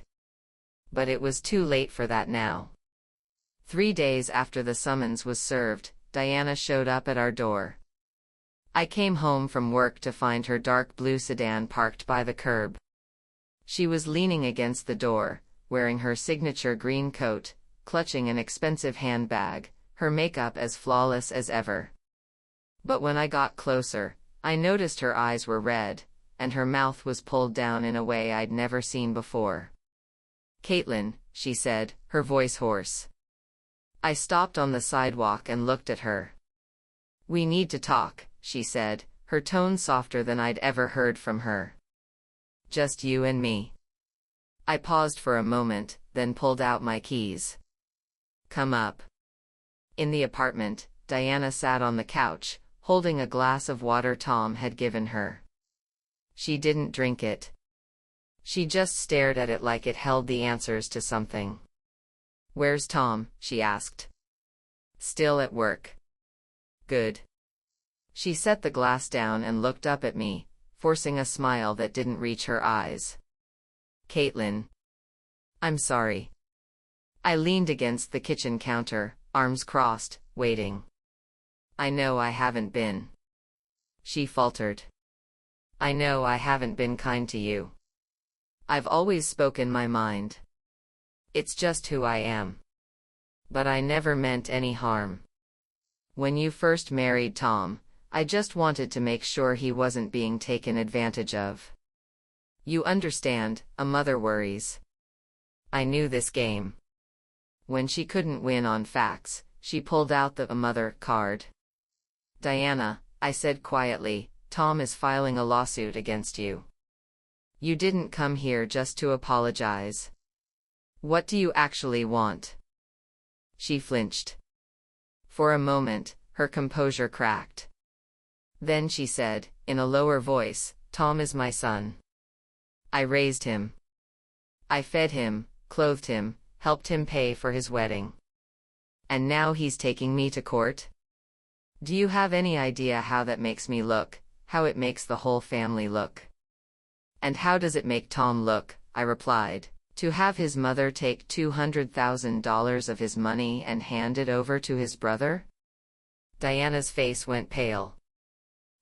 But it was too late for that now. 3 days after the summons was served, Diana showed up at our door. I came home from work to find her dark blue sedan parked by the curb. She was leaning against the door, wearing her signature green coat, clutching an expensive handbag, her makeup as flawless as ever. But when I got closer, I noticed her eyes were red, and her mouth was pulled down in a way I'd never seen before. "Caitlin," she said, her voice hoarse. I stopped on the sidewalk and looked at her. "We need to talk," she said, her tone softer than I'd ever heard from her. "Just you and me." I paused for a moment, then pulled out my keys. "Come up." In the apartment, Diana sat on the couch, holding a glass of water Tom had given her. She didn't drink it. She just stared at it like it held the answers to something. "Where's Tom?" she asked. "Still at work." "Good." She set the glass down and looked up at me, forcing a smile that didn't reach her eyes. "Caitlin. I'm sorry." I leaned against the kitchen counter, arms crossed, waiting. "I know I haven't been." She faltered. "I know I haven't been kind to you. I've always spoken my mind. It's just who I am. But I never meant any harm. When you first married Tom, I just wanted to make sure he wasn't being taken advantage of. You understand, a mother worries. I knew this game." When she couldn't win on facts, she pulled out the mother card. "Diana," I said quietly, "Tom is filing a lawsuit against you. You didn't come here just to apologize. What do you actually want?" She flinched. For a moment, her composure cracked. Then she said, in a lower voice, "Tom is my son. I raised him. I fed him, clothed him, helped him pay for his wedding. And now he's taking me to court? Do you have any idea how that makes me look, how it makes the whole family look?" "And how does it make Tom look?" I replied. "To have his mother take $200,000 of his money and hand it over to his brother?" Diana's face went pale.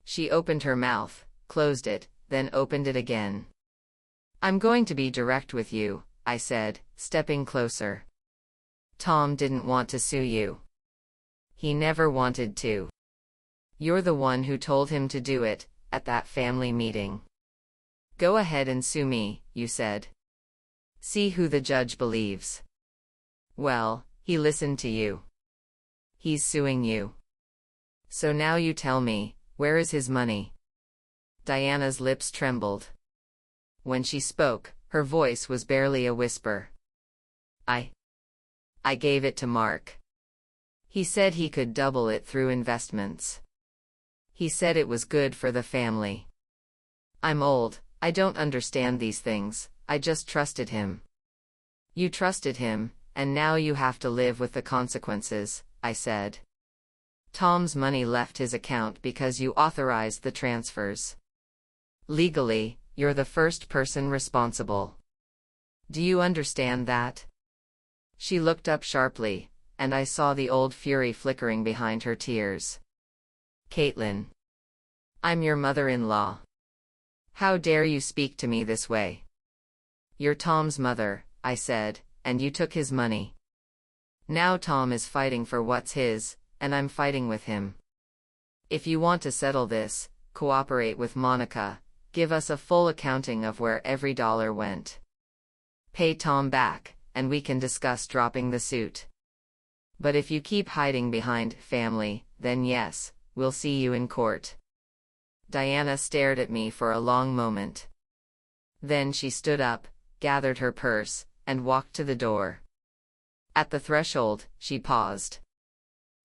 She opened her mouth, closed it, then opened it again. "I'm going to be direct with you," I said, stepping closer. "Tom didn't want to sue you. He never wanted to. You're the one who told him to do it, at that family meeting. Go ahead and sue me," you said. "See who the judge believes." Well, he listened to you. He's suing you. So now you tell me, where is his money?" Diana's lips trembled. When she spoke, her voice was barely a whisper. I gave it to Mark. He said he could double it through investments. He said it was good for the family. I'm old, I don't understand these things, I just trusted him." "You trusted him, and now you have to live with the consequences," I said. "Tom's money left his account because you authorized the transfers. Legally, you're the first person responsible. Do you understand that?" She looked up sharply, and I saw the old fury flickering behind her tears. "Caitlin. I'm your mother-in-law. How dare you speak to me this way?" "You're Tom's mother," I said, "and you took his money. Now Tom is fighting for what's his, and I'm fighting with him. If you want to settle this, cooperate with Monica, give us a full accounting of where every dollar went. Pay Tom back, and we can discuss dropping the suit. But if you keep hiding behind family, then yes, we'll see you in court." Diana stared at me for a long moment. Then she stood up, gathered her purse, and walked to the door. At the threshold, she paused.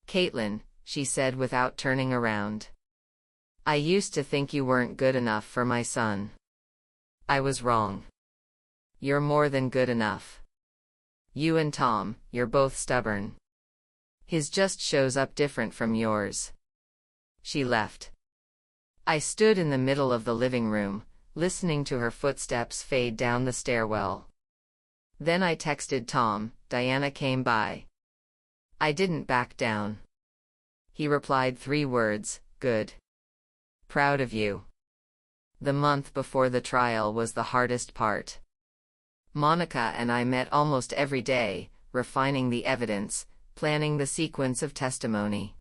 "Caitlin," she said without turning around. "I used to think you weren't good enough for my son. I was wrong. You're more than good enough. You and Tom, you're both stubborn. His just shows up different from yours." She left. I stood in the middle of the living room, listening to her footsteps fade down the stairwell. Then I texted Tom. Diana came by. I didn't back down. He replied 3 words, good. Proud of you. The month before the trial was the hardest part. Monica and I met almost every day, refining the evidence, planning the sequence of testimony.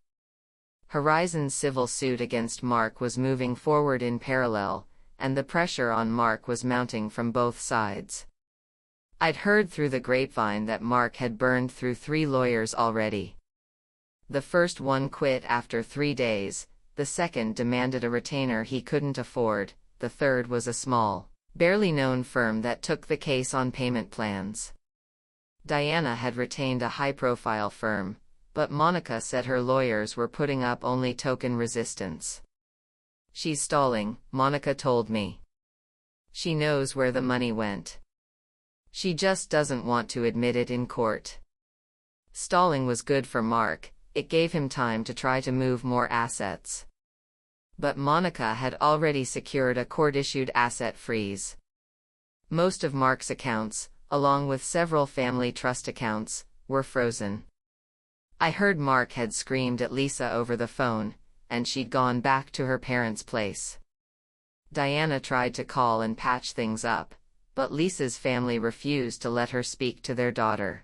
Horizon's civil suit against Mark was moving forward in parallel, and the pressure on Mark was mounting from both sides. I'd heard through the grapevine that Mark had burned through 3 lawyers already. The first one quit after 3 days, the second demanded a retainer he couldn't afford, the third was a small, barely known firm that took the case on payment plans. Diana had retained a high-profile firm, but Monica said her lawyers were putting up only token resistance. She's stalling, Monica told me. She knows where the money went. She just doesn't want to admit it in court. Stalling was good for Mark, it gave him time to try to move more assets. But Monica had already secured a court-issued asset freeze. Most of Mark's accounts, along with several family trust accounts, were frozen. I heard Mark had screamed at Lisa over the phone, and she'd gone back to her parents' place. Diana tried to call and patch things up, but Lisa's family refused to let her speak to their daughter.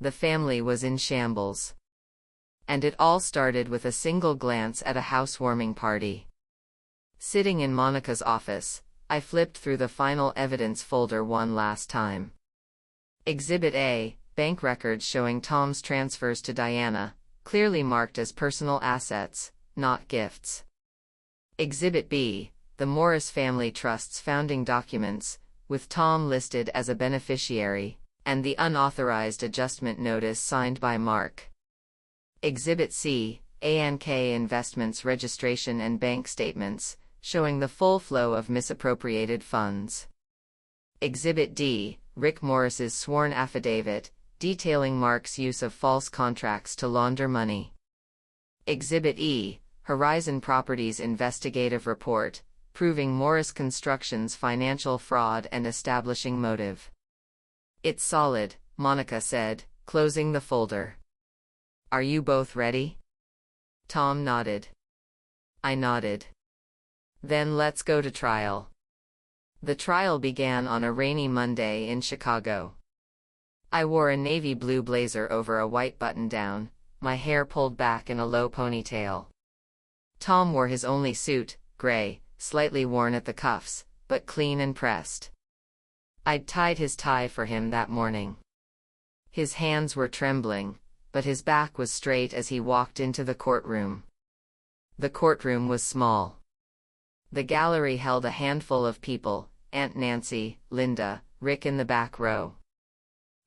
The family was in shambles. And it all started with a single glance at a housewarming party. Sitting in Monica's office, I flipped through the final evidence folder one last time. Exhibit A, bank records showing Tom's transfers to Diana, clearly marked as personal assets, not gifts. Exhibit B, the Morris family trust's founding documents, with Tom listed as a beneficiary, and the unauthorized adjustment notice signed by Mark. Exhibit C, ANK Investments registration and bank statements, showing the full flow of misappropriated funds. Exhibit D, Rick Morris's sworn affidavit, detailing Mark's use of false contracts to launder money. Exhibit E, Horizon Properties investigative report, proving Morris Construction's financial fraud and establishing motive. It's solid, Monica said, closing the folder. Are you both ready? Tom nodded. I nodded. Then let's go to trial. The trial began on a rainy Monday in Chicago. I wore a navy blue blazer over a white button-down, my hair pulled back in a low ponytail. Tom wore his only suit, gray, slightly worn at the cuffs, but clean and pressed. I'd tied his tie for him that morning. His hands were trembling, but his back was straight as he walked into the courtroom. The courtroom was small. The gallery held a handful of people, Aunt Nancy, Linda, Rick in the back row.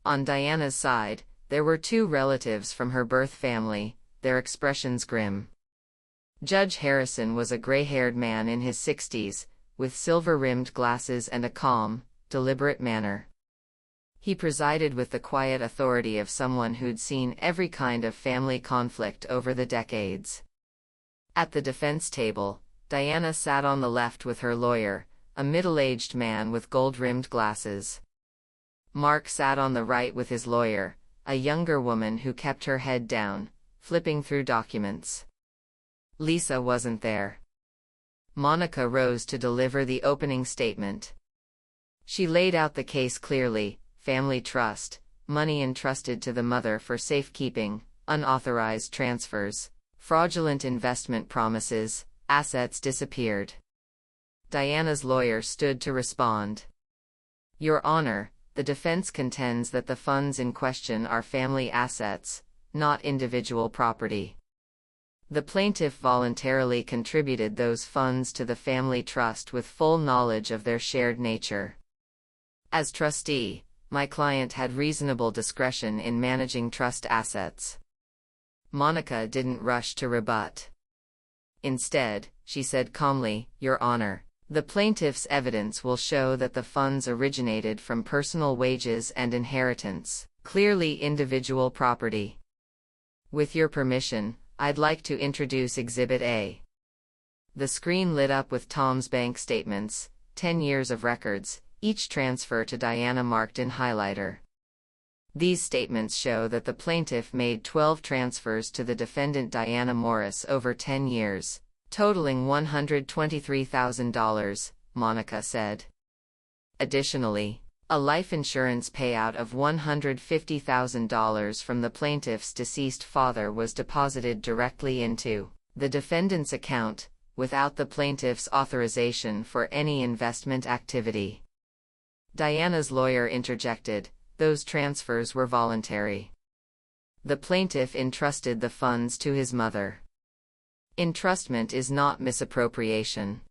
On Diana's side, there were 2 relatives from her birth family, their expressions grim. Judge Harrison was a gray-haired man in his 60s, with silver-rimmed glasses and a calm, deliberate manner. He presided with the quiet authority of someone who'd seen every kind of family conflict over the decades. At the defense table, Diana sat on the left with her lawyer, a middle-aged man with gold-rimmed glasses. Mark sat on the right with his lawyer, a younger woman who kept her head down, flipping through documents. Lisa wasn't there. Monica rose to deliver the opening statement. She laid out the case clearly: family trust, money entrusted to the mother for safekeeping, unauthorized transfers, fraudulent investment promises, assets disappeared. Diana's lawyer stood to respond. Your Honor, the defense contends that the funds in question are family assets, not individual property. The plaintiff voluntarily contributed those funds to the family trust with full knowledge of their shared nature. As trustee, my client had reasonable discretion in managing trust assets. Monica didn't rush to rebut. Instead, she said calmly, Your Honor, the plaintiff's evidence will show that the funds originated from personal wages and inheritance, clearly individual property. With your permission, I'd like to introduce Exhibit A. The screen lit up with Tom's bank statements, 10 years of records, each transfer to Diana marked in highlighter. These statements show that the plaintiff made 12 transfers to the defendant Diana Morris over 10 years, totaling $123,000, Monica said. Additionally, a life insurance payout of $150,000 from the plaintiff's deceased father was deposited directly into the defendant's account, without the plaintiff's authorization for any investment activity. Diana's lawyer interjected, "Those transfers were voluntary. The plaintiff entrusted the funds to his mother. Entrustment is not misappropriation."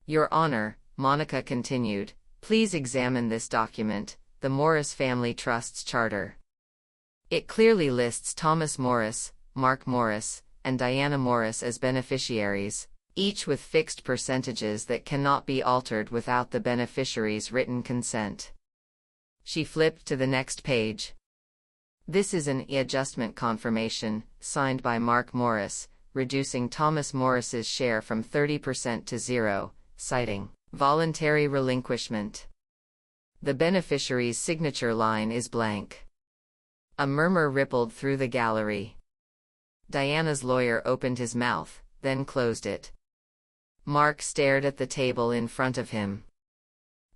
"Your Honor," Monica continued, "please examine this document, the Morris Family Trust's charter. It clearly lists Thomas Morris, Mark Morris, and Diana Morris as beneficiaries, each with fixed percentages that cannot be altered without the beneficiary's written consent." She flipped to the next page. "This is an adjustment confirmation, signed by Mark Morris, reducing Thomas Morris's share from 30% to 0, citing voluntary relinquishment. The beneficiary's signature line is blank." A murmur rippled through the gallery. Diana's lawyer opened his mouth, then closed it. Mark stared at the table in front of him.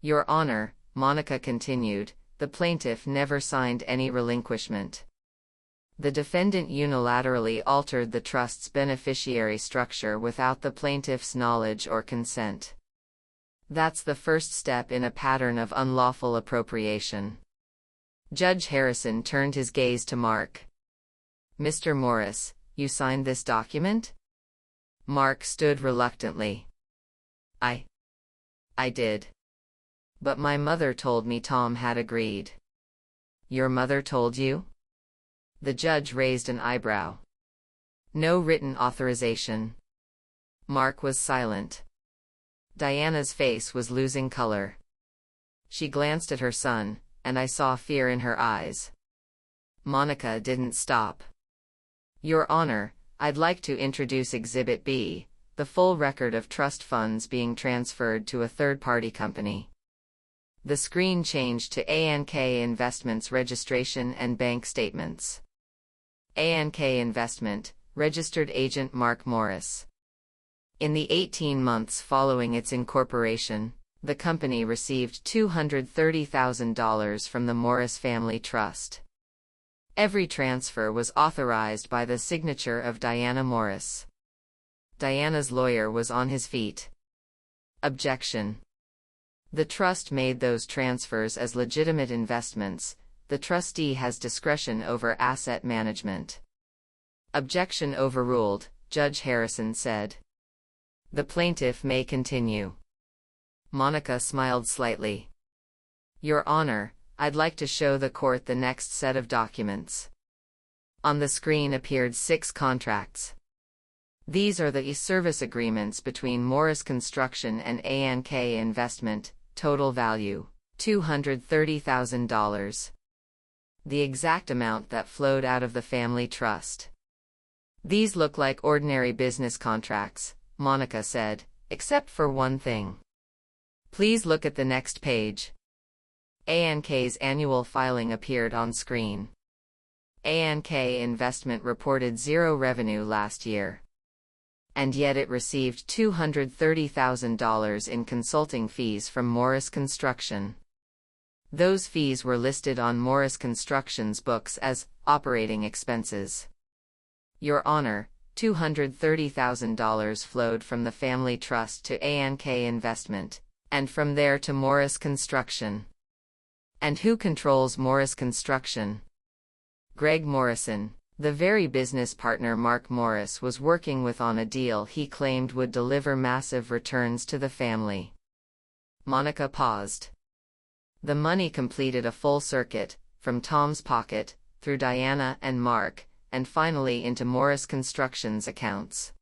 "Your Honor," Monica continued, "the plaintiff never signed any relinquishment. The defendant unilaterally altered the trust's beneficiary structure without the plaintiff's knowledge or consent. That's the first step in a pattern of unlawful appropriation." Judge Harrison turned his gaze to Mark. "Mr. Morris, you signed this document?" Mark stood reluctantly. I did. But my mother told me Tom had agreed." "Your mother told you?" The judge raised an eyebrow. "No written authorization." Mark was silent. Diana's face was losing color. She glanced at her son, and I saw fear in her eyes. Monica didn't stop. "Your Honor, I'd like to introduce Exhibit B, the full record of trust funds being transferred to a third-party company." The screen changed to A&K Investments registration and bank statements. A&K Investment, registered agent Mark Morris. In the 18 months following its incorporation, the company received $230,000 from the Morris Family Trust. Every transfer was authorized by the signature of Diana Morris. Diana's lawyer was on his feet. "Objection. The trust made those transfers as legitimate investments. The trustee has discretion over asset management." "Objection overruled," Judge Harrison said. "The plaintiff may continue." Monica smiled slightly. "Your Honor, I'd like to show the court the next set of documents." On the screen appeared 6 contracts. These are the service agreements between Morris Construction and A&K Investment, total value, $230,000. The exact amount that flowed out of the family trust. "These look like ordinary business contracts," Monica said, "except for one thing. Please look at the next page." A&K's annual filing appeared on screen. A&K Investment reported 0 revenue last year. And yet it received $230,000 in consulting fees from Morris Construction. Those fees were listed on Morris Construction's books as operating expenses. Your Honor, $230,000 flowed from the family trust to A&K Investment, and from there to Morris Construction. And who controls Morris Construction? Greg Morrison, the very business partner Mark Morris was working with on a deal he claimed would deliver massive returns to the family. Monica paused. The money completed a full circuit, from Tom's pocket, through Diana and Mark, and finally into Morris Construction's accounts.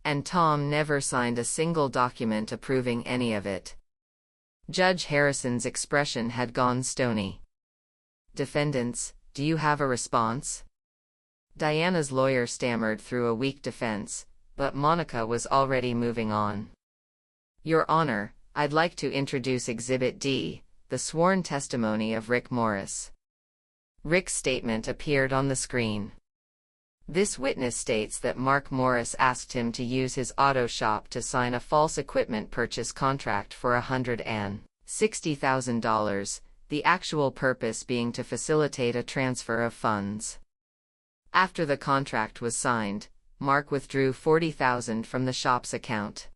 And Tom never signed a single document approving any of it. Judge Harrison's expression had gone stony. "Defendants, do you have a response?" Diana's lawyer stammered through a weak defense, but Monica was already moving on. "Your Honor, I'd like to introduce Exhibit D, the sworn testimony of Rick Morris. Rick's statement appeared on the screen. This witness states that Mark Morris asked him to use his auto shop to sign a false equipment purchase contract for $160,000, the actual purpose being to facilitate a transfer of funds. After the contract was signed, Mark withdrew $40,000 from the shop's account.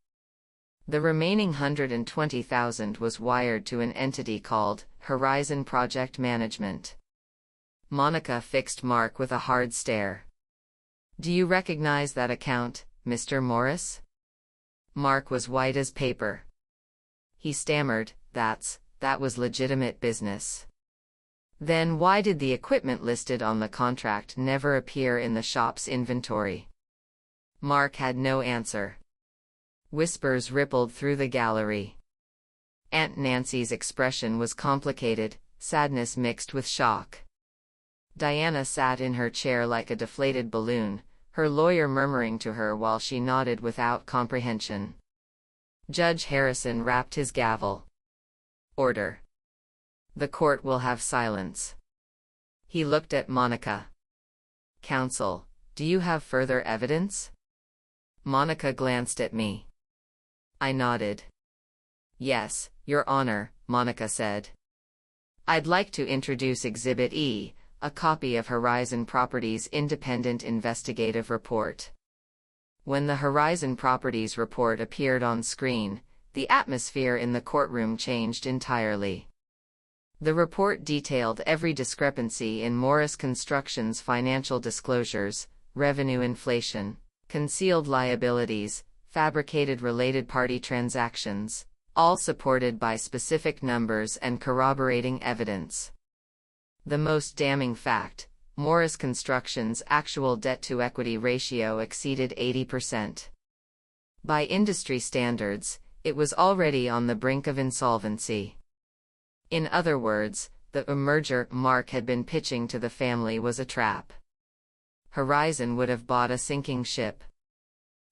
The remaining $120,000 was wired to an entity called Horizon Project Management. Monica fixed Mark with a hard stare. "Do you recognize that account, Mr. Morris?" Mark was white as paper. He stammered, that was legitimate business." "Then why did the equipment listed on the contract never appear in the shop's inventory?" Mark had no answer. Whispers rippled through the gallery. Aunt Nancy's expression was complicated, sadness mixed with shock. Diana sat in her chair like a deflated balloon, her lawyer murmuring to her while she nodded without comprehension. Judge Harrison rapped his gavel. "Order. The court will have silence." He looked at Monica. "Counsel, do you have further evidence?" Monica glanced at me. I nodded. "Yes, Your Honor," Monica said. "I'd like to introduce Exhibit E, a copy of Horizon Properties' independent investigative report." When the Horizon Properties report appeared on screen, the atmosphere in the courtroom changed entirely. The report detailed every discrepancy in Morris Construction's financial disclosures: revenue inflation, concealed liabilities, fabricated related party transactions, all supported by specific numbers and corroborating evidence. The most damning fact: Morris Construction's actual debt-to-equity ratio exceeded 80%. By industry standards, it was already on the brink of insolvency. In other words, the merger Mark had been pitching to the family was a trap. Horizon would have bought a sinking ship.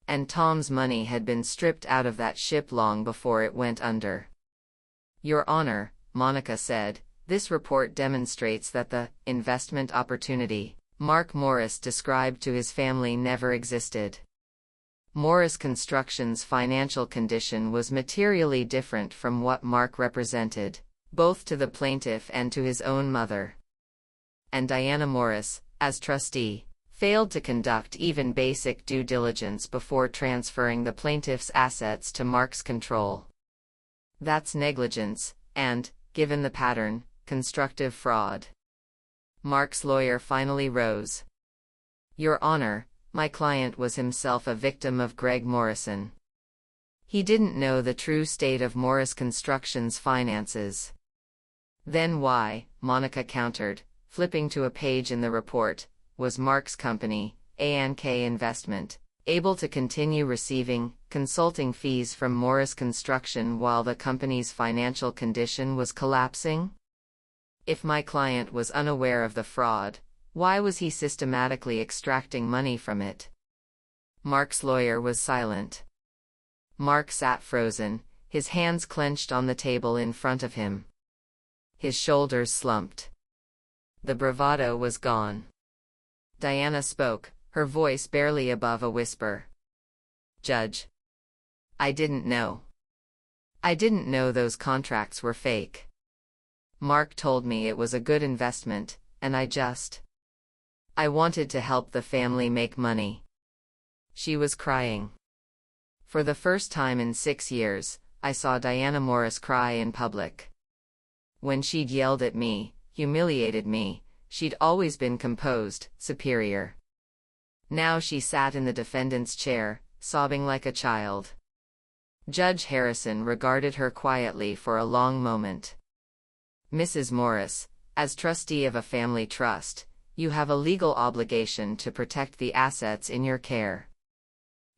And Tom's money had been stripped out of that ship long before it went under. "Your Honor," Monica said, "this report demonstrates that the investment opportunity Mark Morris described to his family never existed." Morris Construction's financial condition was materially different from what Mark represented, both to the plaintiff and to his own mother. And Diana Morris, as trustee, failed to conduct even basic due diligence before transferring the plaintiff's assets to Mark's control. That's negligence, and, given the pattern, constructive fraud. Mark's lawyer finally rose. "Your Honor, my client was himself a victim of Greg Morrison. He didn't know the true state of Morris Construction's finances." "Then why," Monica countered, flipping to a page in the report, "was Mark's company, A&K Investment, able to continue receiving consulting fees from Morris Construction while the company's financial condition was collapsing? If my client was unaware of the fraud, why was he systematically extracting money from it?" Mark's lawyer was silent. Mark sat frozen, his hands clenched on the table in front of him. His shoulders slumped. The bravado was gone. Diana spoke, her voice barely above a whisper. "Judge, I didn't know. I didn't know those contracts were fake. Mark told me it was a good investment, and I wanted to help the family make money." She was crying. For the first time in 6 years, I saw Diana Morris cry in public. When she'd yelled at me, humiliated me, she'd always been composed, superior. Now she sat in the defendant's chair, sobbing like a child. Judge Harrison regarded her quietly for a long moment. "Mrs. Morris, as trustee of a family trust, you have a legal obligation to protect the assets in your care.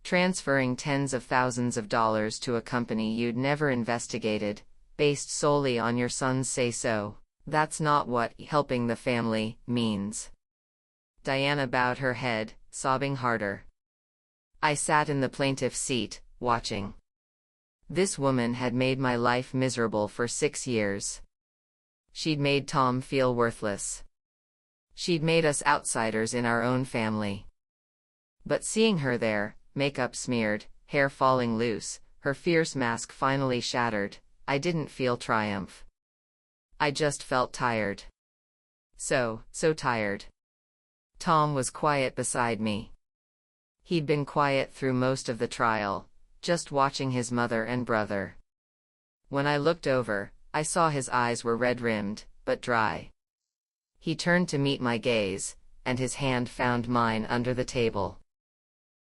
Transferring tens of thousands of dollars to a company you'd never investigated, based solely on your son's say-so, that's not what helping the family means." Diana bowed her head, sobbing harder. I sat in the plaintiff's seat, watching. This woman had made my life miserable for 6 years. She'd made Tom feel worthless. She'd made us outsiders in our own family. But seeing her there, makeup smeared, hair falling loose, her fierce mask finally shattered, I didn't feel triumph. I just felt tired. So tired. Tom was quiet beside me. He'd been quiet through most of the trial, just watching his mother and brother. When I looked over, I saw his eyes were red-rimmed, but dry. He turned to meet my gaze, and his hand found mine under the table.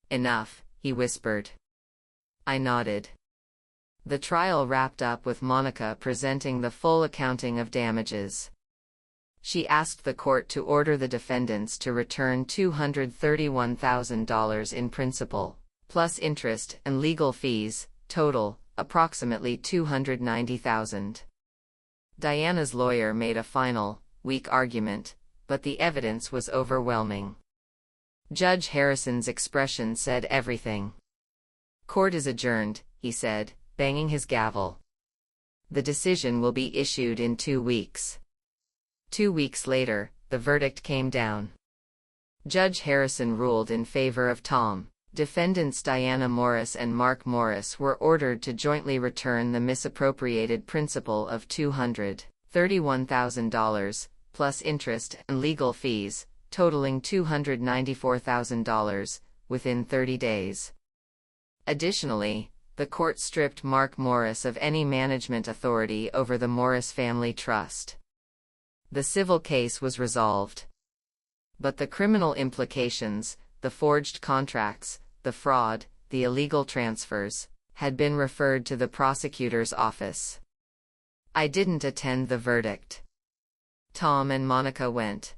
"Enough," he whispered. I nodded. The trial wrapped up with Monica presenting the full accounting of damages. She asked the court to order the defendants to return $231,000 in principal, plus interest and legal fees, total, approximately $290,000. Diana's lawyer made a final, weak argument, but the evidence was overwhelming. Judge Harrison's expression said everything. "Court is adjourned," he said, banging his gavel. "The decision will be issued in 2 weeks." 2 weeks later, the verdict came down. Judge Harrison ruled in favor of Tom. Defendants Diana Morris and Mark Morris were ordered to jointly return the misappropriated principal of $231,000, plus interest and legal fees, totaling $294,000, within 30 days. Additionally, the court stripped Mark Morris of any management authority over the Morris Family Trust. The civil case was resolved. But the criminal implications, the forged contracts, the fraud, the illegal transfers, had been referred to the prosecutor's office. I didn't attend the verdict. Tom and Monica went.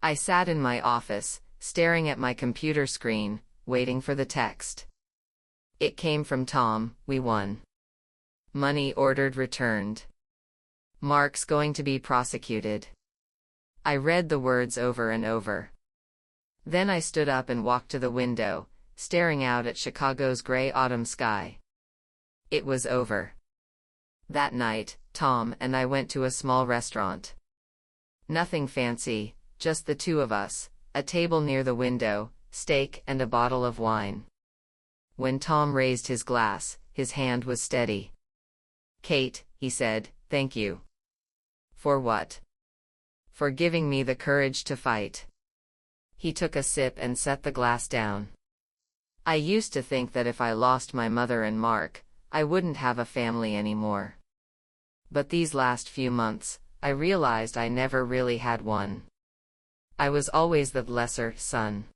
I sat in my office, staring at my computer screen, waiting for the text. It came from Tom: "We won. Money ordered returned. Mark's going to be prosecuted." I read the words over and over. Then I stood up and walked to the window, staring out at Chicago's gray autumn sky. It was over. That night, Tom and I went to a small restaurant. Nothing fancy, just the two of us, a table near the window, steak and a bottle of wine. When Tom raised his glass, his hand was steady. "Kate," he said, "thank you." "For what?" "For giving me the courage to fight." He took a sip and set the glass down. "I used to think that if I lost my mother and Mark, I wouldn't have a family anymore. But these last few months, I realized I never really had one. I was always the lesser son.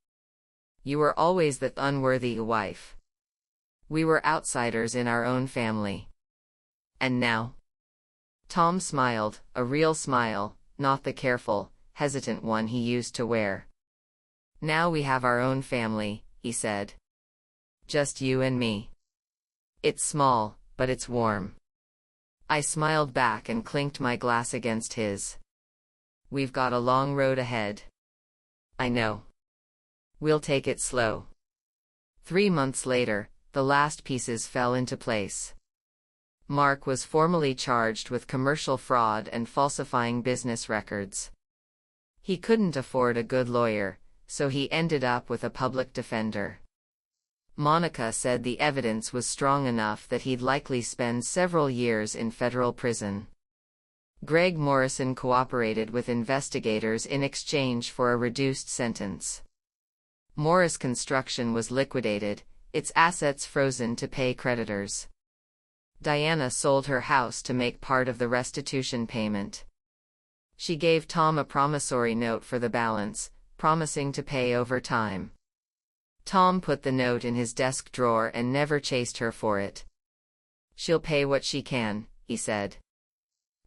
You were always the unworthy wife. We were outsiders in our own family. And now?" Tom smiled, a real smile, not the careful, hesitant one he used to wear. "Now we have our own family," he said. "Just you and me. It's small, but it's warm." I smiled back and clinked my glass against his. "We've got a long road ahead." "I know. We'll take it slow." 3 months later, the last pieces fell into place. Mark was formally charged with commercial fraud and falsifying business records. He couldn't afford a good lawyer, so he ended up with a public defender. Monica said the evidence was strong enough that he'd likely spend several years in federal prison. Greg Morrison cooperated with investigators in exchange for a reduced sentence. Morris Construction was liquidated, its assets frozen to pay creditors. Diana sold her house to make part of the restitution payment. She gave Tom a promissory note for the balance, promising to pay over time. Tom put the note in his desk drawer and never chased her for it. "She'll pay what she can," he said.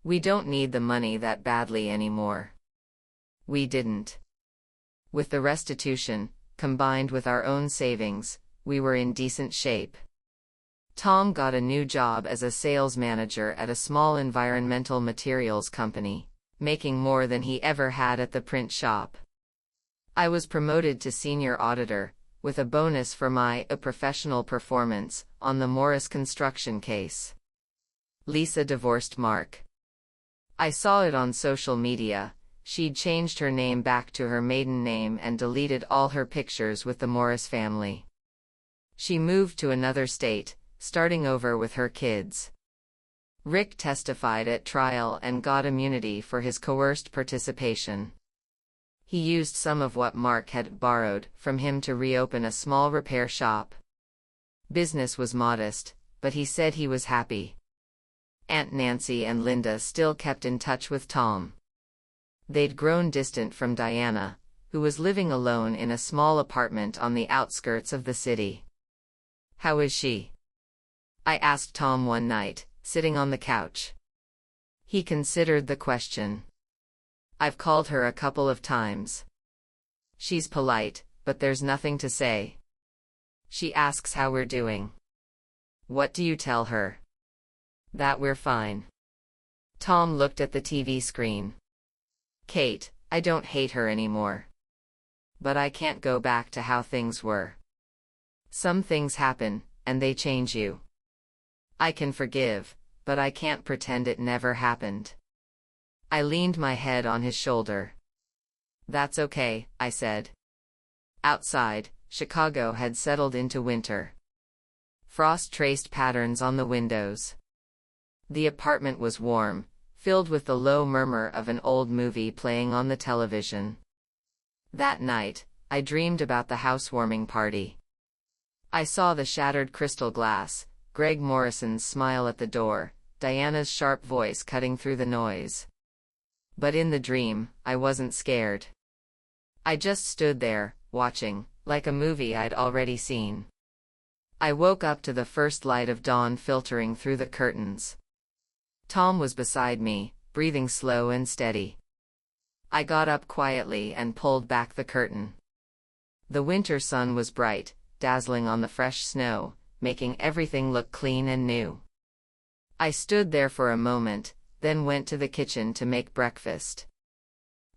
"We don't need the money that badly anymore." We didn't. With the restitution, combined with our own savings, we were in decent shape. Tom got a new job as a sales manager at a small environmental materials company, making more than he ever had at the print shop. I was promoted to senior auditor, with a bonus for my professional performance on the Morris construction case. Lisa divorced Mark. I saw it on social media. She'd changed her name back to her maiden name and deleted all her pictures with the Morris family. She moved to another state, starting over with her kids. Rick testified at trial and got immunity for his coerced participation. He used some of what Mark had borrowed from him to reopen a small repair shop. Business was modest, but he said he was happy. Aunt Nancy and Linda still kept in touch with Tom. They'd grown distant from Diana, who was living alone in a small apartment on the outskirts of the city. "How is she?" I asked Tom one night, sitting on the couch. He considered the question. "I've called her a couple of times. She's polite, but there's nothing to say. She asks how we're doing." "What do you tell her?" "That we're fine." Tom looked at the TV screen. "Kate, I don't hate her anymore. But I can't go back to how things were. Some things happen, and they change you. I can forgive, but I can't pretend it never happened." I leaned my head on his shoulder. "That's okay," I said. Outside, Chicago had settled into winter. Frost traced patterns on the windows. The apartment was warm, filled with the low murmur of an old movie playing on the television. That night, I dreamed about the housewarming party. I saw the shattered crystal glass, Greg Morrison's smile at the door, Diana's sharp voice cutting through the noise. But in the dream, I wasn't scared. I just stood there, watching, like a movie I'd already seen. I woke up to the first light of dawn filtering through the curtains. Tom was beside me, breathing slow and steady. I got up quietly and pulled back the curtain. The winter sun was bright, dazzling on the fresh snow, making everything look clean and new. I stood there for a moment, then went to the kitchen to make breakfast.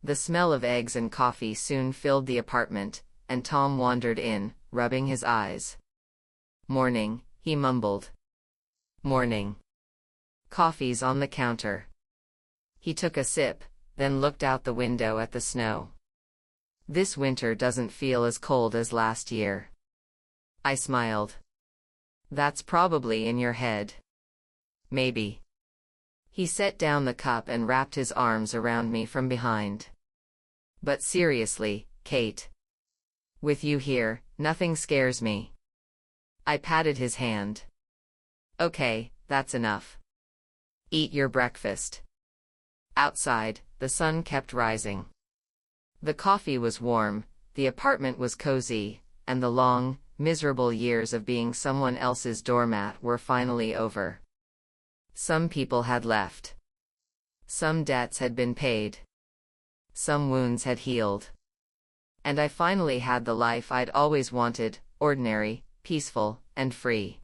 The smell of eggs and coffee soon filled the apartment, and Tom wandered in, rubbing his eyes. "Morning," he mumbled. "Morning." "Coffee's on the counter." He took a sip, then looked out the window at the snow. "This winter doesn't feel as cold as last year." I smiled. "That's probably in your head." "Maybe." He set down the cup and wrapped his arms around me from behind. "But seriously, Kate. With you here, nothing scares me." I patted his hand. "Okay, that's enough. Eat your breakfast." Outside, the sun kept rising. The coffee was warm, the apartment was cozy, and the long, miserable years of being someone else's doormat were finally over. Some people had left. Some debts had been paid. Some wounds had healed. And I finally had the life I'd always wanted, ordinary, peaceful, and free.